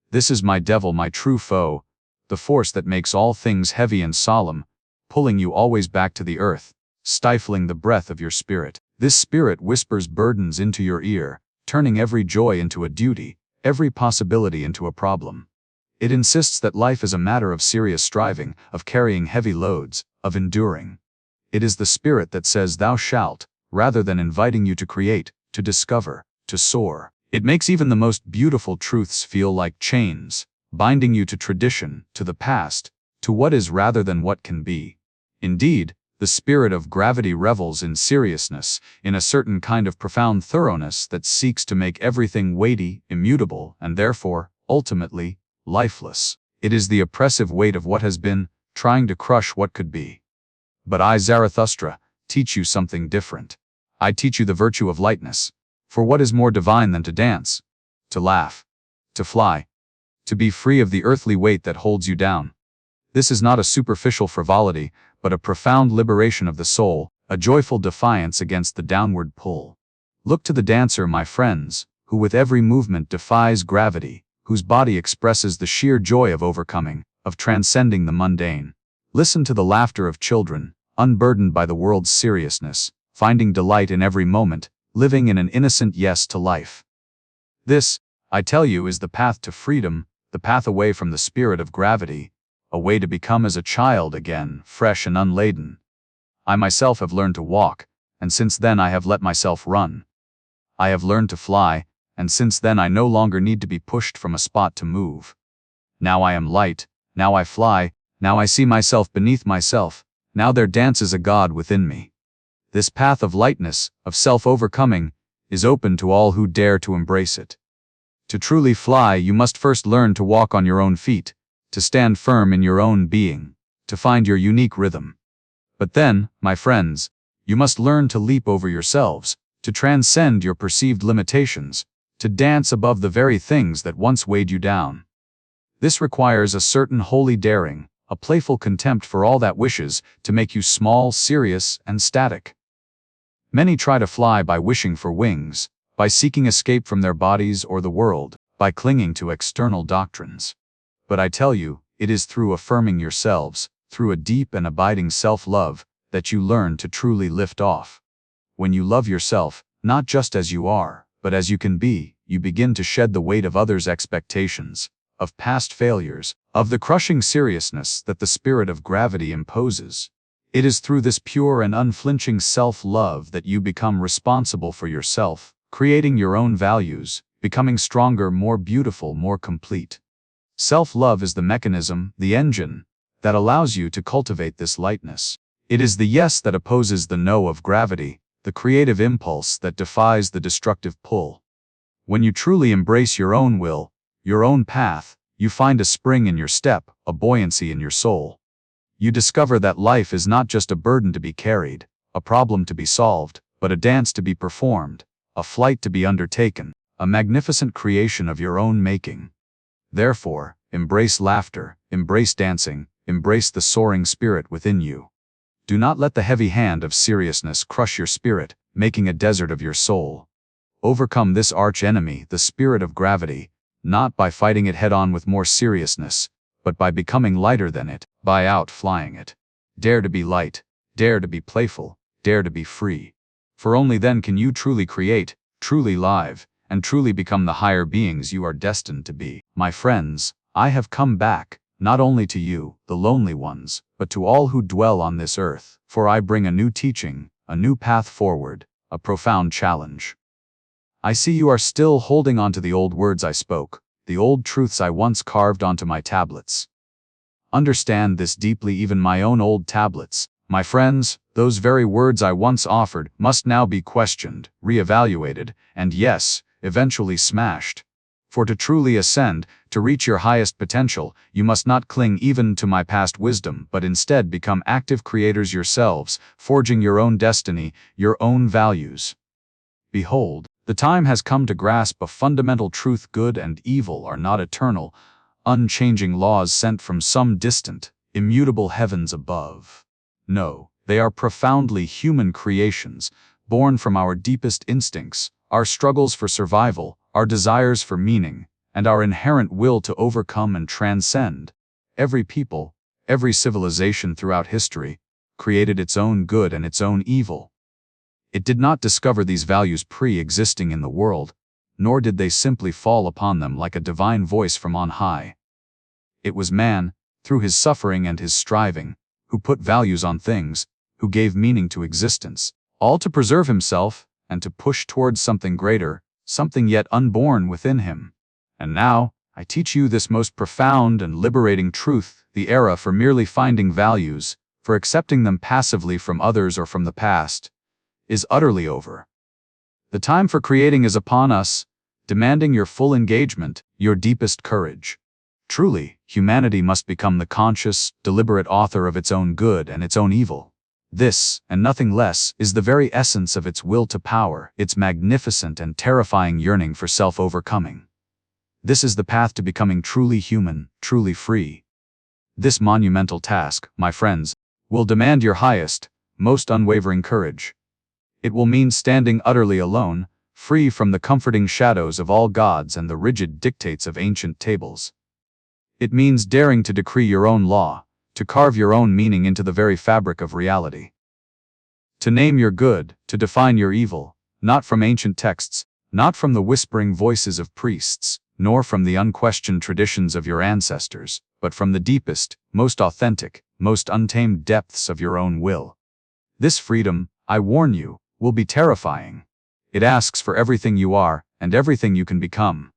This is my devil, my true foe, the force that makes all things heavy and solemn, pulling you always back to the earth, stifling the breath of your spirit. This spirit whispers burdens into your ear, turning every joy into a duty, every possibility into a problem. It insists that life is a matter of serious striving, of carrying heavy loads, of enduring. It is the spirit that says thou shalt, rather than inviting you to create, to discover, to soar. It makes even the most beautiful truths feel like chains, binding you to tradition, to the past, to what is rather than what can be. Indeed, The spirit of gravity revels in seriousness, in a certain kind of profound thoroughness that seeks to make everything weighty, immutable, and therefore, ultimately, lifeless. It is the oppressive weight of what has been, trying to crush what could be. But I, Zarathustra, teach you something different. I teach you the virtue of lightness. For what is more divine than to dance, to laugh, to fly, to be free of the earthly weight that holds you down? This is not a superficial frivolity, but a profound liberation of the soul, a joyful defiance against the downward pull. Look to the dancer, my friends, who with every movement defies gravity, whose body expresses the sheer joy of overcoming, of transcending the mundane. Listen to the laughter of children, unburdened by the world's seriousness, finding delight in every moment, living in an innocent yes to life. This, I tell you, is the path to freedom, the path away from the spirit of gravity, a way to become as a child again, fresh and unladen. I myself have learned to walk, and since then I have let myself run. I have learned to fly, and since then I no longer need to be pushed from a spot to move. Now I am light, now I fly, now I see myself beneath myself, now there dances a God within me. This path of lightness, of self-overcoming, is open to all who dare to embrace it. To truly fly, you must first learn to walk on your own feet, to stand firm in your own being, to find your unique rhythm. But then, my friends, you must learn to leap over yourselves, to transcend your perceived limitations, to dance above the very things that once weighed you down. This requires a certain holy daring, a playful contempt for all that wishes to make you small, serious, and static. Many try to fly by wishing for wings, by seeking escape from their bodies or the world, by clinging to external doctrines. But I tell you, it is through affirming yourselves, through a deep and abiding self-love, that you learn to truly lift off. When you love yourself, not just as you are, but as you can be, you begin to shed the weight of others' expectations, of past failures, of the crushing seriousness that the spirit of gravity imposes. It is through this pure and unflinching self-love that you become responsible for yourself, creating your own values, becoming stronger, more beautiful, more complete. Self-love is the mechanism, the engine, that allows you to cultivate this lightness. It is the yes that opposes the no of gravity, the creative impulse that defies the destructive pull. When you truly embrace your own will, your own path, you find a spring in your step, a buoyancy in your soul. You discover that life is not just a burden to be carried, a problem to be solved, but a dance to be performed, a flight to be undertaken, a magnificent creation of your own making. Therefore, embrace laughter, embrace dancing, embrace the soaring spirit within you. Do not let the heavy hand of seriousness crush your spirit, making a desert of your soul. Overcome this arch enemy, the spirit of gravity, not by fighting it head-on with more seriousness, but by becoming lighter than it, by outflying it. Dare to be light, dare to be playful, dare to be free. For only then can you truly create, truly live, and truly become the higher beings you are destined to be. My friends, I have come back, not only to you, the lonely ones, but to all who dwell on this earth, for I bring a new teaching, a new path forward, a profound challenge. I see you are still holding on to the old words I spoke, the old truths I once carved onto my tablets. Understand this deeply. Even my own old tablets, my friends, those very words I once offered, must now be questioned, re-evaluated, and yes, eventually smashed. For to truly ascend, to reach your highest potential, you must not cling even to my past wisdom, but instead become active creators yourselves, forging your own destiny, your own values. Behold, the time has come to grasp a fundamental truth: good and evil are not eternal, unchanging laws sent from some distant, immutable heavens above. No, they are profoundly human creations, born from our deepest instincts, our struggles for survival, our desires for meaning, and our inherent will to overcome and transcend. Every people, every civilization throughout history, created its own good and its own evil. It did not discover these values pre-existing in the world, nor did they simply fall upon them like a divine voice from on high. It was man, through his suffering and his striving, who put values on things, who gave meaning to existence, all to preserve himself and to push towards something greater, something yet unborn within him. And now, I teach you this most profound and liberating truth: the era for merely finding values, for accepting them passively from others or from the past, is utterly over. The time for creating is upon us, demanding your full engagement, your deepest courage. Truly, humanity must become the conscious, deliberate author of its own good and its own evil. This, and nothing less, is the very essence of its will to power, its magnificent and terrifying yearning for self-overcoming. This is the path to becoming truly human, truly free. This monumental task, my friends, will demand your highest, most unwavering courage. It will mean standing utterly alone, free from the comforting shadows of all gods and the rigid dictates of ancient tables. It means daring to decree your own law, to carve your own meaning into the very fabric of reality. To name your good, to define your evil, not from ancient texts, not from the whispering voices of priests, nor from the unquestioned traditions of your ancestors, but from the deepest, most authentic, most untamed depths of your own will. This freedom, I warn you, will be terrifying. It asks for everything you are and everything you can become.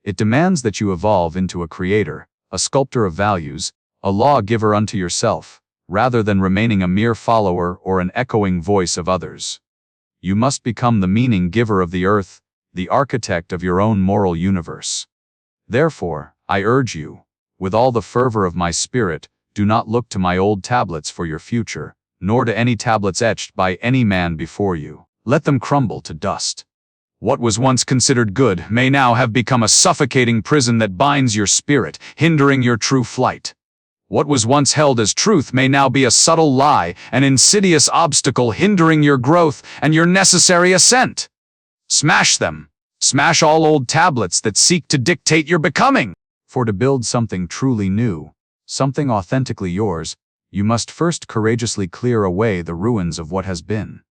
It demands that you evolve into a creator, a sculptor of values, a lawgiver unto yourself, rather than remaining a mere follower or an echoing voice of others. You must become the meaning giver of the earth, the architect of your own moral universe. Therefore, I urge you, with all the fervor of my spirit, do not look to my old tablets for your future, nor to any tablets etched by any man before you. Let them crumble to dust. What was once considered good may now have become a suffocating prison that binds your spirit, hindering your true flight. What was once held as truth may now be a subtle lie, an insidious obstacle hindering your growth and your necessary ascent. Smash them. Smash all old tablets that seek to dictate your becoming. For to build something truly new, something authentically yours, you must first courageously clear away the ruins of what has been.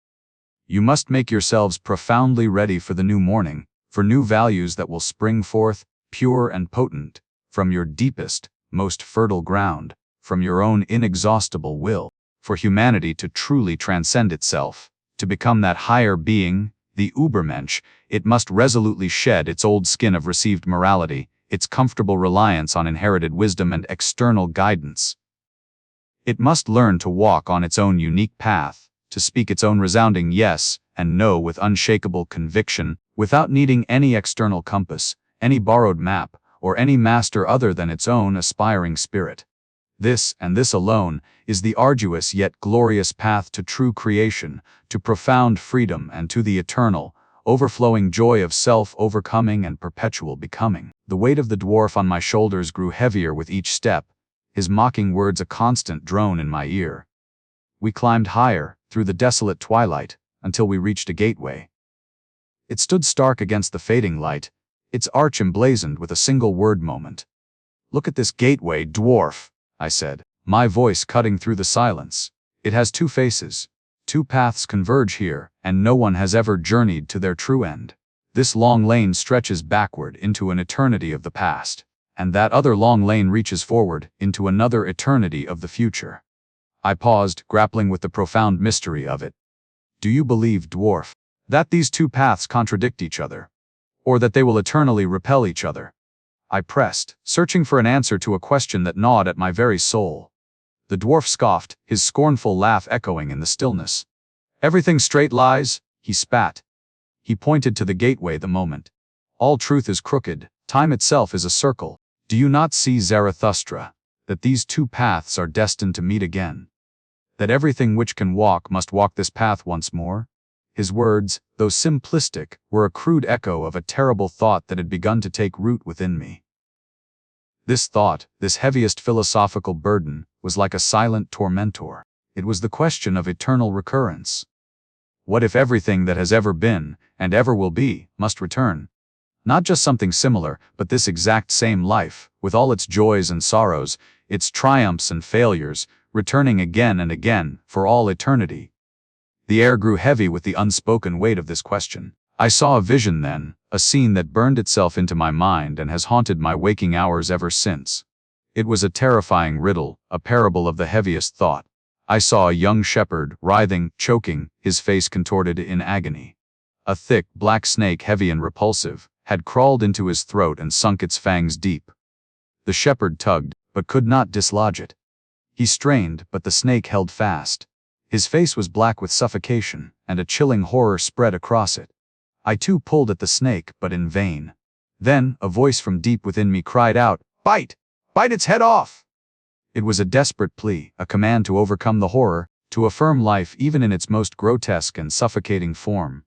You must make yourselves profoundly ready for the new morning, for new values that will spring forth, pure and potent, from your deepest, most fertile ground, from your own inexhaustible will, for humanity to truly transcend itself, to become that higher being, the Übermensch. It must resolutely shed its old skin of received morality, its comfortable reliance on inherited wisdom and external guidance. It must learn to walk on its own unique path, to speak its own resounding yes and no with unshakable conviction, without needing any external compass, any borrowed map, or any master other than its own aspiring spirit. This, and this alone, is the arduous yet glorious path to true creation, to profound freedom and to the eternal, overflowing joy of self-overcoming and perpetual becoming. The weight of the dwarf on my shoulders grew heavier with each step, his mocking words a constant drone in my ear. We climbed higher, through the desolate twilight, until we reached a gateway. It stood stark against the fading light, its arch emblazoned with a single word moment. "Look at this gateway, dwarf," I said, my voice cutting through the silence. "It has two faces. Two paths converge here, and no one has ever journeyed to their true end. This long lane stretches backward into an eternity of the past, and that other long lane reaches forward into another eternity of the future." I paused, grappling with the profound mystery of it. "Do you believe, dwarf, that these two paths contradict each other? Or that they will eternally repel each other?" I pressed, searching for an answer to a question that gnawed at my very soul. The dwarf scoffed, his scornful laugh echoing in the stillness. "Everything straight lies," he spat. He pointed to the gateway the moment. "All truth is crooked, time itself is a circle. Do you not see, Zarathustra, that these two paths are destined to meet again? That everything which can walk must walk this path once more?" His words, though simplistic, were a crude echo of a terrible thought that had begun to take root within me. This thought, this heaviest philosophical burden, was like a silent tormentor. It was the question of eternal recurrence. What if everything that has ever been, and ever will be, must return? Not just something similar, but this exact same life, with all its joys and sorrows, its triumphs and failures, returning again and again, for all eternity. The air grew heavy with the unspoken weight of this question. I saw a vision then, a scene that burned itself into my mind and has haunted my waking hours ever since. It was a terrifying riddle, a parable of the heaviest thought. I saw a young shepherd, writhing, choking, his face contorted in agony. A thick, black snake, heavy and repulsive, had crawled into his throat and sunk its fangs deep. The shepherd tugged, but could not dislodge it. He strained, but the snake held fast. His face was black with suffocation, and a chilling horror spread across it. I too pulled at the snake, but in vain. Then, a voice from deep within me cried out, "Bite! Bite its head off!" It was a desperate plea, a command to overcome the horror, to affirm life even in its most grotesque and suffocating form.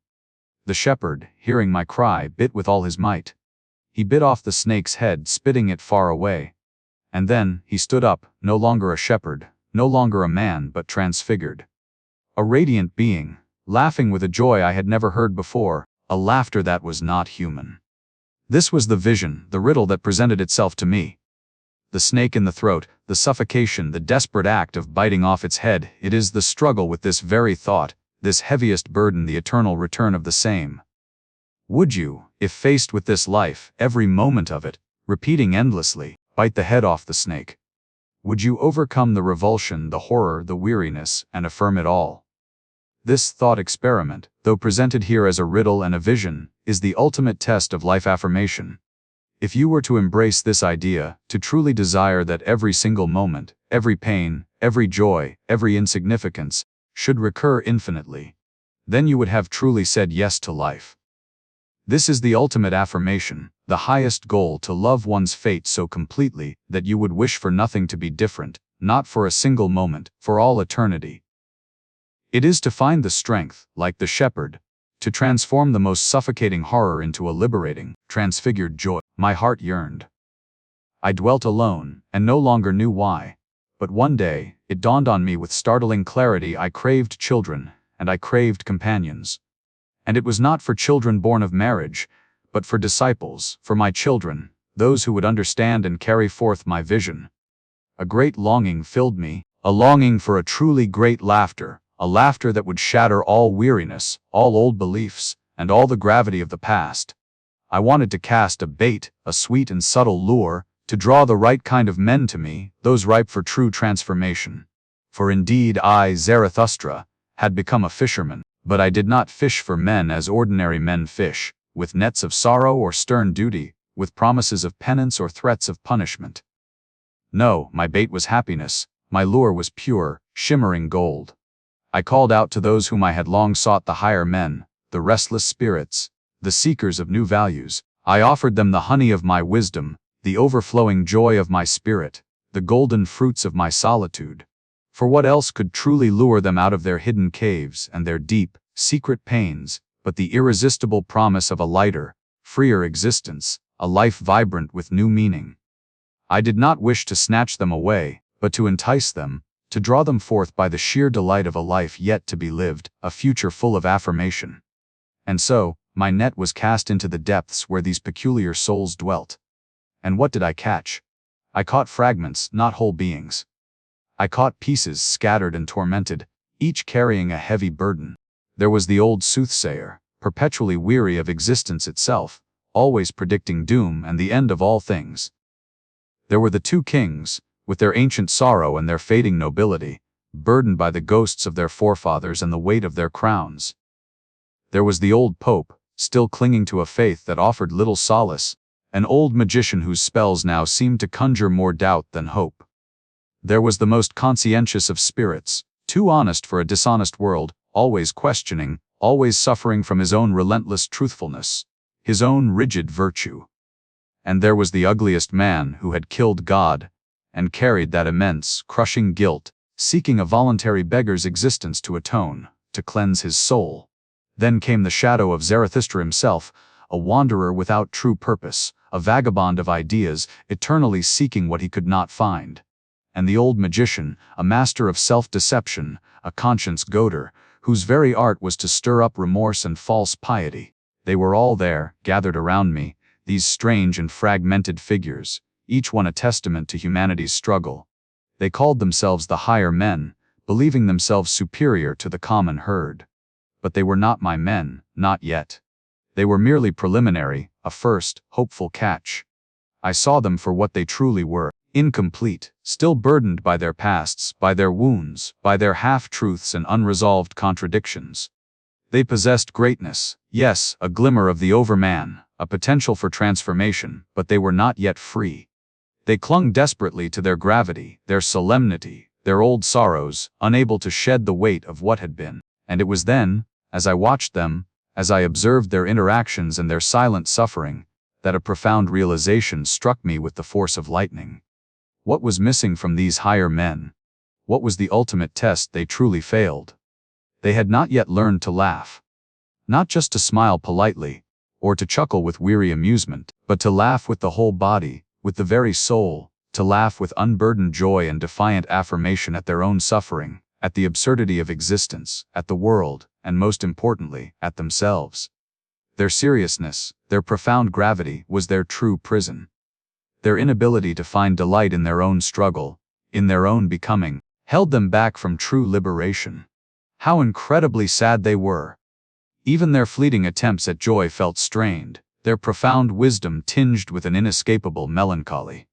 The shepherd, hearing my cry, bit with all his might. He bit off the snake's head, spitting it far away. And then, he stood up, no longer a shepherd, no longer a man, but transfigured. A radiant being, laughing with a joy I had never heard before, a laughter that was not human. This was the vision, the riddle that presented itself to me. The snake in the throat, the suffocation, the desperate act of biting off its head, it is the struggle with this very thought, this heaviest burden, the eternal return of the same. Would you, if faced with this life, every moment of it, repeating endlessly, bite the head off the snake? Would you overcome the revulsion, the horror, the weariness, and affirm it all? This thought experiment, though presented here as a riddle and a vision, is the ultimate test of life affirmation. If you were to embrace this idea, to truly desire that every single moment, every pain, every joy, every insignificance, should recur infinitely, then you would have truly said yes to life. This is the ultimate affirmation, the highest goal, to love one's fate so completely that you would wish for nothing to be different, not for a single moment, for all eternity. It is to find the strength, like the shepherd, to transform the most suffocating horror into a liberating, transfigured joy. My heart yearned. I dwelt alone, and no longer knew why. But one day, it dawned on me with startling clarity. I craved children, and I craved companions. And it was not for children born of marriage, but for disciples, for my children, those who would understand and carry forth my vision. A great longing filled me, a longing for a truly great laughter, a laughter that would shatter all weariness, all old beliefs, and all the gravity of the past. I wanted to cast a bait, a sweet and subtle lure, to draw the right kind of men to me, those ripe for true transformation. For indeed I, Zarathustra, had become a fisherman, but I did not fish for men as ordinary men fish, with nets of sorrow or stern duty, with promises of penance or threats of punishment. No, my bait was happiness, my lure was pure, shimmering gold. I called out to those whom I had long sought, the higher men, the restless spirits, the seekers of new values. I offered them the honey of my wisdom, the overflowing joy of my spirit, the golden fruits of my solitude. For what else could truly lure them out of their hidden caves and their deep, secret pains, but the irresistible promise of a lighter, freer existence, a life vibrant with new meaning? I did not wish to snatch them away, but to entice them, to draw them forth by the sheer delight of a life yet to be lived, a future full of affirmation. And so, my net was cast into the depths where these peculiar souls dwelt. And what did I catch? I caught fragments, not whole beings. I caught pieces scattered and tormented, each carrying a heavy burden. There was the old soothsayer, perpetually weary of existence itself, always predicting doom and the end of all things. There were the two kings, with their ancient sorrow and their fading nobility, burdened by the ghosts of their forefathers and the weight of their crowns. There was the old pope, still clinging to a faith that offered little solace, an old magician whose spells now seemed to conjure more doubt than hope. There was the most conscientious of spirits, too honest for a dishonest world, always questioning, always suffering from his own relentless truthfulness, his own rigid virtue. And there was the ugliest man who had killed God, and carried that immense, crushing guilt, seeking a voluntary beggar's existence to atone, to cleanse his soul. Then came the shadow of Zarathustra himself, a wanderer without true purpose, a vagabond of ideas, eternally seeking what he could not find. And the old magician, a master of self-deception, a conscience goader, whose very art was to stir up remorse and false piety. They were all there, gathered around me, these strange and fragmented figures, each one a testament to humanity's struggle. They called themselves the higher men, believing themselves superior to the common herd. But they were not my men, not yet. They were merely preliminary, a first, hopeful catch. I saw them for what they truly were, incomplete, still burdened by their pasts, by their wounds, by their half-truths and unresolved contradictions. They possessed greatness, yes, a glimmer of the Overman, a potential for transformation, but they were not yet free. They clung desperately to their gravity, their solemnity, their old sorrows, unable to shed the weight of what had been. And it was then, as I watched them, as I observed their interactions and their silent suffering, that a profound realization struck me with the force of lightning. What was missing from these higher men? What was the ultimate test they truly failed? They had not yet learned to laugh. Not just to smile politely, or to chuckle with weary amusement, but to laugh with the whole body, with the very soul, to laugh with unburdened joy and defiant affirmation at their own suffering, at the absurdity of existence, at the world, and most importantly, at themselves. Their seriousness, their profound gravity, was their true prison. Their inability to find delight in their own struggle, in their own becoming, held them back from true liberation. How incredibly sad they were! Even their fleeting attempts at joy felt strained, their profound wisdom tinged with an inescapable melancholy.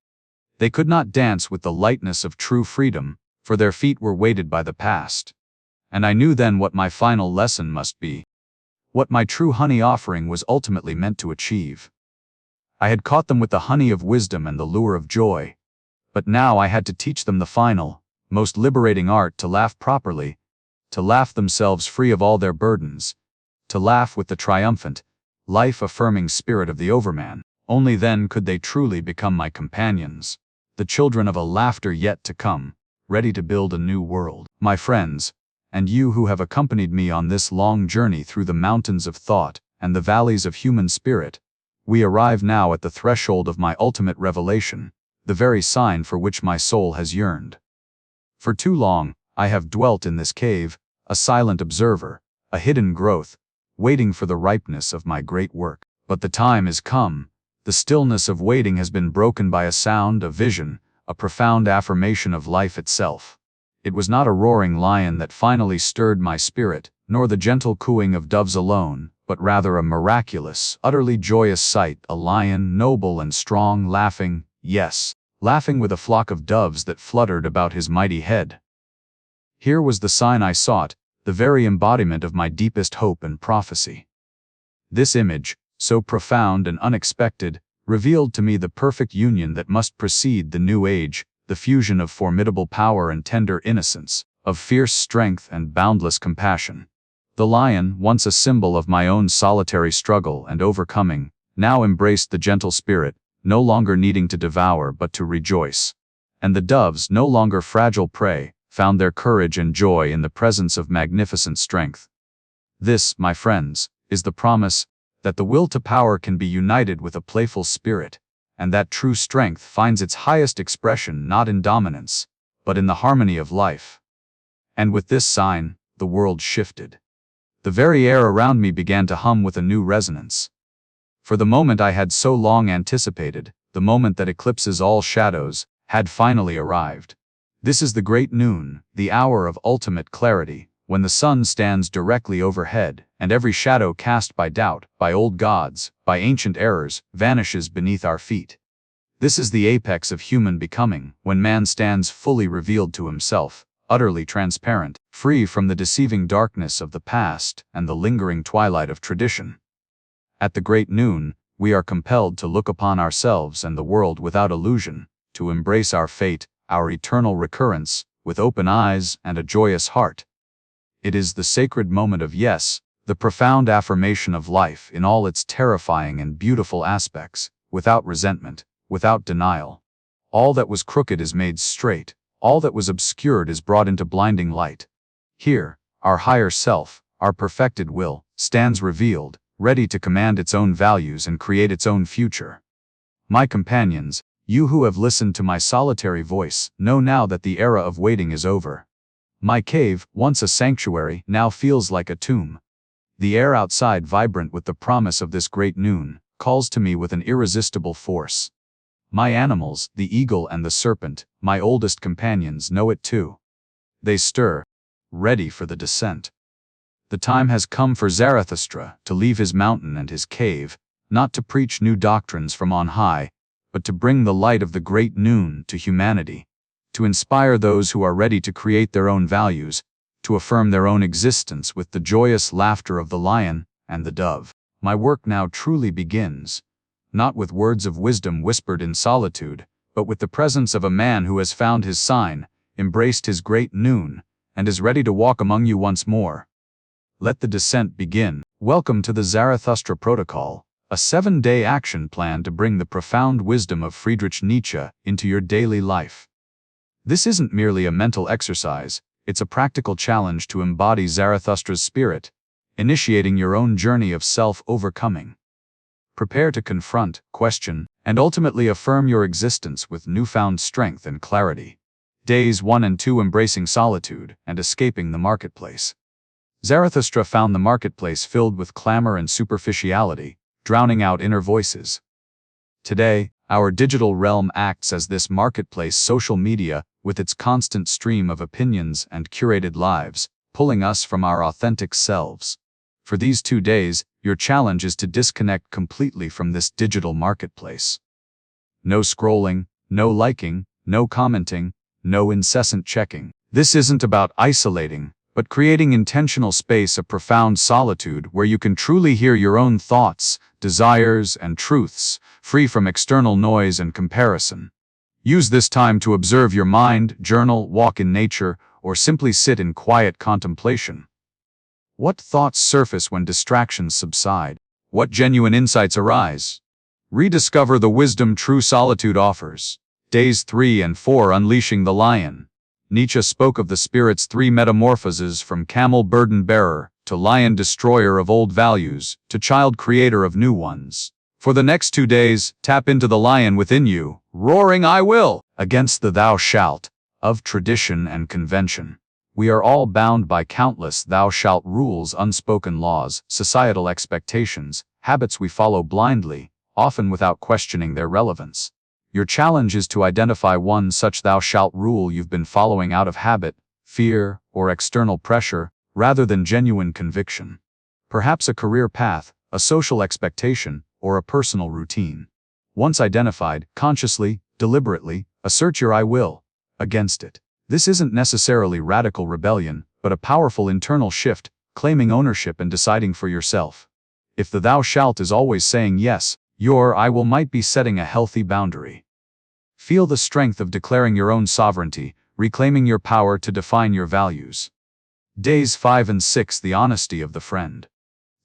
They could not dance with the lightness of true freedom, for their feet were weighted by the past. And I knew then what my final lesson must be, what my true honey offering was ultimately meant to achieve. I had caught them with the honey of wisdom and the lure of joy, but now I had to teach them the final, most liberating art to laugh properly, to laugh themselves free of all their burdens, to laugh with the triumphant, life-affirming spirit of the Overman. Only then could they truly become my companions, the children of a laughter yet to come, ready to build a new world. My friends, and you who have accompanied me on this long journey through the mountains of thought and the valleys of human spirit, we arrive now at the threshold of my ultimate revelation, the very sign for which my soul has yearned. For too long, I have dwelt in this cave, a silent observer, a hidden growth, waiting for the ripeness of my great work. But the time is come. The stillness of waiting has been broken by a sound, a vision, a profound affirmation of life itself. It was not a roaring lion that finally stirred my spirit, nor the gentle cooing of doves alone, but rather a miraculous, utterly joyous sight, a lion, noble and strong, laughing, yes, laughing with a flock of doves that fluttered about his mighty head. Here was the sign I sought, the very embodiment of my deepest hope and prophecy. This image, so profound and unexpected, revealed to me the perfect union that must precede the new age, the fusion of formidable power and tender innocence, of fierce strength and boundless compassion. The lion, once a symbol of my own solitary struggle and overcoming, now embraced the gentle spirit, no longer needing to devour but to rejoice. And the doves, no longer fragile prey, found their courage and joy in the presence of magnificent strength. This, my friends, is the promise that the will to power can be united with a playful spirit, and that true strength finds its highest expression not in dominance, but in the harmony of life. And with this sign, the world shifted. The very air around me began to hum with a new resonance. For the moment I had so long anticipated, the moment that eclipses all shadows, had finally arrived. This is the great noon, the hour of ultimate clarity, when the sun stands directly overhead, and every shadow cast by doubt, by old gods, by ancient errors, vanishes beneath our feet. This is the apex of human becoming, when man stands fully revealed to himself, utterly transparent, free from the deceiving darkness of the past and the lingering twilight of tradition. At the great noon, we are compelled to look upon ourselves and the world without illusion, to embrace our fate, our eternal recurrence, with open eyes and a joyous heart. It is the sacred moment of yes, the profound affirmation of life in all its terrifying and beautiful aspects, without resentment, without denial. All that was crooked is made straight, all that was obscured is brought into blinding light. Here, our higher self, our perfected will, stands revealed, ready to command its own values and create its own future. My companions, you who have listened to my solitary voice, know now that the era of waiting is over. My cave, once a sanctuary, now feels like a tomb. The air outside, vibrant with the promise of this great noon, calls to me with an irresistible force. My animals, the eagle and the serpent, my oldest companions, know it too. They stir, ready for the descent. The time has come for Zarathustra to leave his mountain and his cave, not to preach new doctrines from on high, but to bring the light of the great noon to humanity, to inspire those who are ready to create their own values, to affirm their own existence with the joyous laughter of the lion and the dove. My work now truly begins, not with words of wisdom whispered in solitude, but with the presence of a man who has found his sign, embraced his great noon, and is ready to walk among you once more. Let the descent begin. Welcome to the Zarathustra Protocol, a 7-day action plan to bring the profound wisdom of Friedrich Nietzsche into your daily life. This isn't merely a mental exercise, it's a practical challenge to embody Zarathustra's spirit, initiating your own journey of self-overcoming. Prepare to confront, question, and ultimately affirm your existence with newfound strength and clarity. Days 1 and 2 embracing solitude and escaping the marketplace. Zarathustra found the marketplace filled with clamor and superficiality, drowning out inner voices. Today, our digital realm acts as this marketplace. Social media, with its constant stream of opinions and curated lives, pulling us from our authentic selves. For these 2 days, your challenge is to disconnect completely from this digital marketplace. No scrolling, no liking, no commenting, no incessant checking. This isn't about isolating, but creating intentional space of profound solitude where you can truly hear your own thoughts, desires, and truths, free from external noise and comparison. Use this time to observe your mind, journal, walk in nature, or simply sit in quiet contemplation. What thoughts surface when distractions subside? What genuine insights arise? Rediscover the wisdom true solitude offers. Days 3 and 4 Unleashing the Lion. Nietzsche spoke of the spirit's 3 metamorphoses, from camel burden bearer, to lion destroyer of old values, to child creator of new ones. For the next 2 days, tap into the lion within you, roaring "I will" against the "thou shalt" of tradition and convention. We are all bound by countless "thou shalt" rules, unspoken laws, societal expectations, habits we follow blindly, often without questioning their relevance. Your challenge is to identify one such "thou shalt" rule you've been following out of habit, fear, or external pressure, rather than genuine conviction. Perhaps a career path, a social expectation, or a personal routine. Once identified, consciously, deliberately, assert your "I will" against it. This isn't necessarily radical rebellion, but a powerful internal shift, claiming ownership and deciding for yourself. If the "thou shalt" is always saying yes, your "I will" might be setting a healthy boundary. Feel the strength of declaring your own sovereignty, reclaiming your power to define your values. Days 5 and 6 The Honesty of the Friend.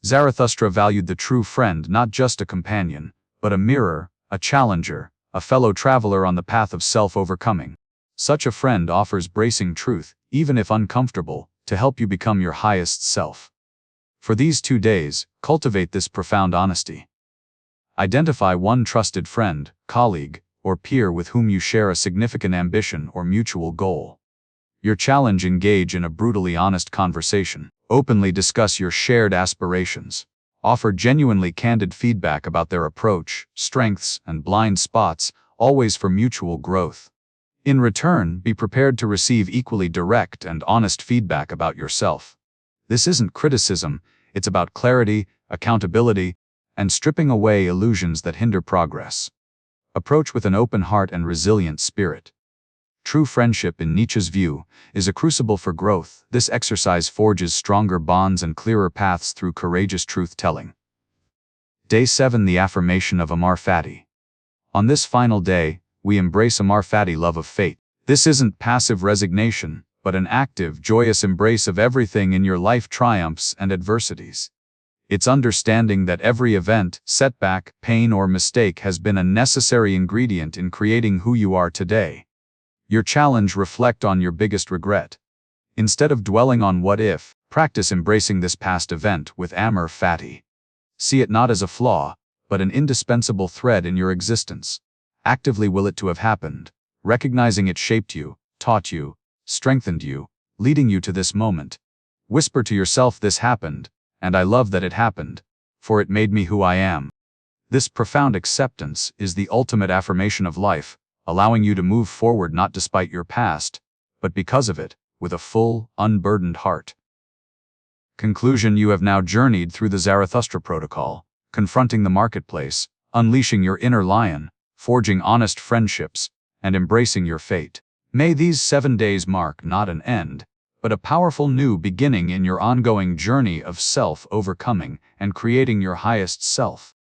Zarathustra valued the true friend, not just a companion, but a mirror, a challenger, a fellow traveler on the path of self-overcoming. Such a friend offers bracing truth, even if uncomfortable, to help you become your highest self. For these 2 days, cultivate this profound honesty. Identify one trusted friend, colleague, or peer with whom you share a significant ambition or mutual goal. Your challenge: engage in a brutally honest conversation. Openly discuss your shared aspirations. Offer genuinely candid feedback about their approach, strengths, and blind spots, always for mutual growth. In return, be prepared to receive equally direct and honest feedback about yourself. This isn't criticism, it's about clarity, accountability, and stripping away illusions that hinder progress. Approach with an open heart and resilient spirit. True friendship, in Nietzsche's view, is a crucible for growth. This exercise forges stronger bonds and clearer paths through courageous truth-telling. Day 7 The Affirmation of Amar Fati. On this final day, we embrace Amar Fati, love of fate. This isn't passive resignation, but an active, joyous embrace of everything in your life, triumphs and adversities. It's understanding that every event, setback, pain, or mistake has been a necessary ingredient in creating who you are today. Your challenge: reflect on your biggest regret. Instead of dwelling on what if, practice embracing this past event with Amar Fati. See it not as a flaw, but an indispensable thread in your existence. Actively will it to have happened, recognizing it shaped you, taught you, strengthened you, leading you to this moment. Whisper to yourself, this happened, and I love that it happened, for it made me who I am. This profound acceptance is the ultimate affirmation of life, allowing you to move forward not despite your past, but because of it, with a full, unburdened heart. Conclusion: you have now journeyed through the Zarathustra Protocol, confronting the marketplace, unleashing your inner lion, forging honest friendships, and embracing your fate. May these 7 days mark not an end, but a powerful new beginning in your ongoing journey of self-overcoming and creating your highest self.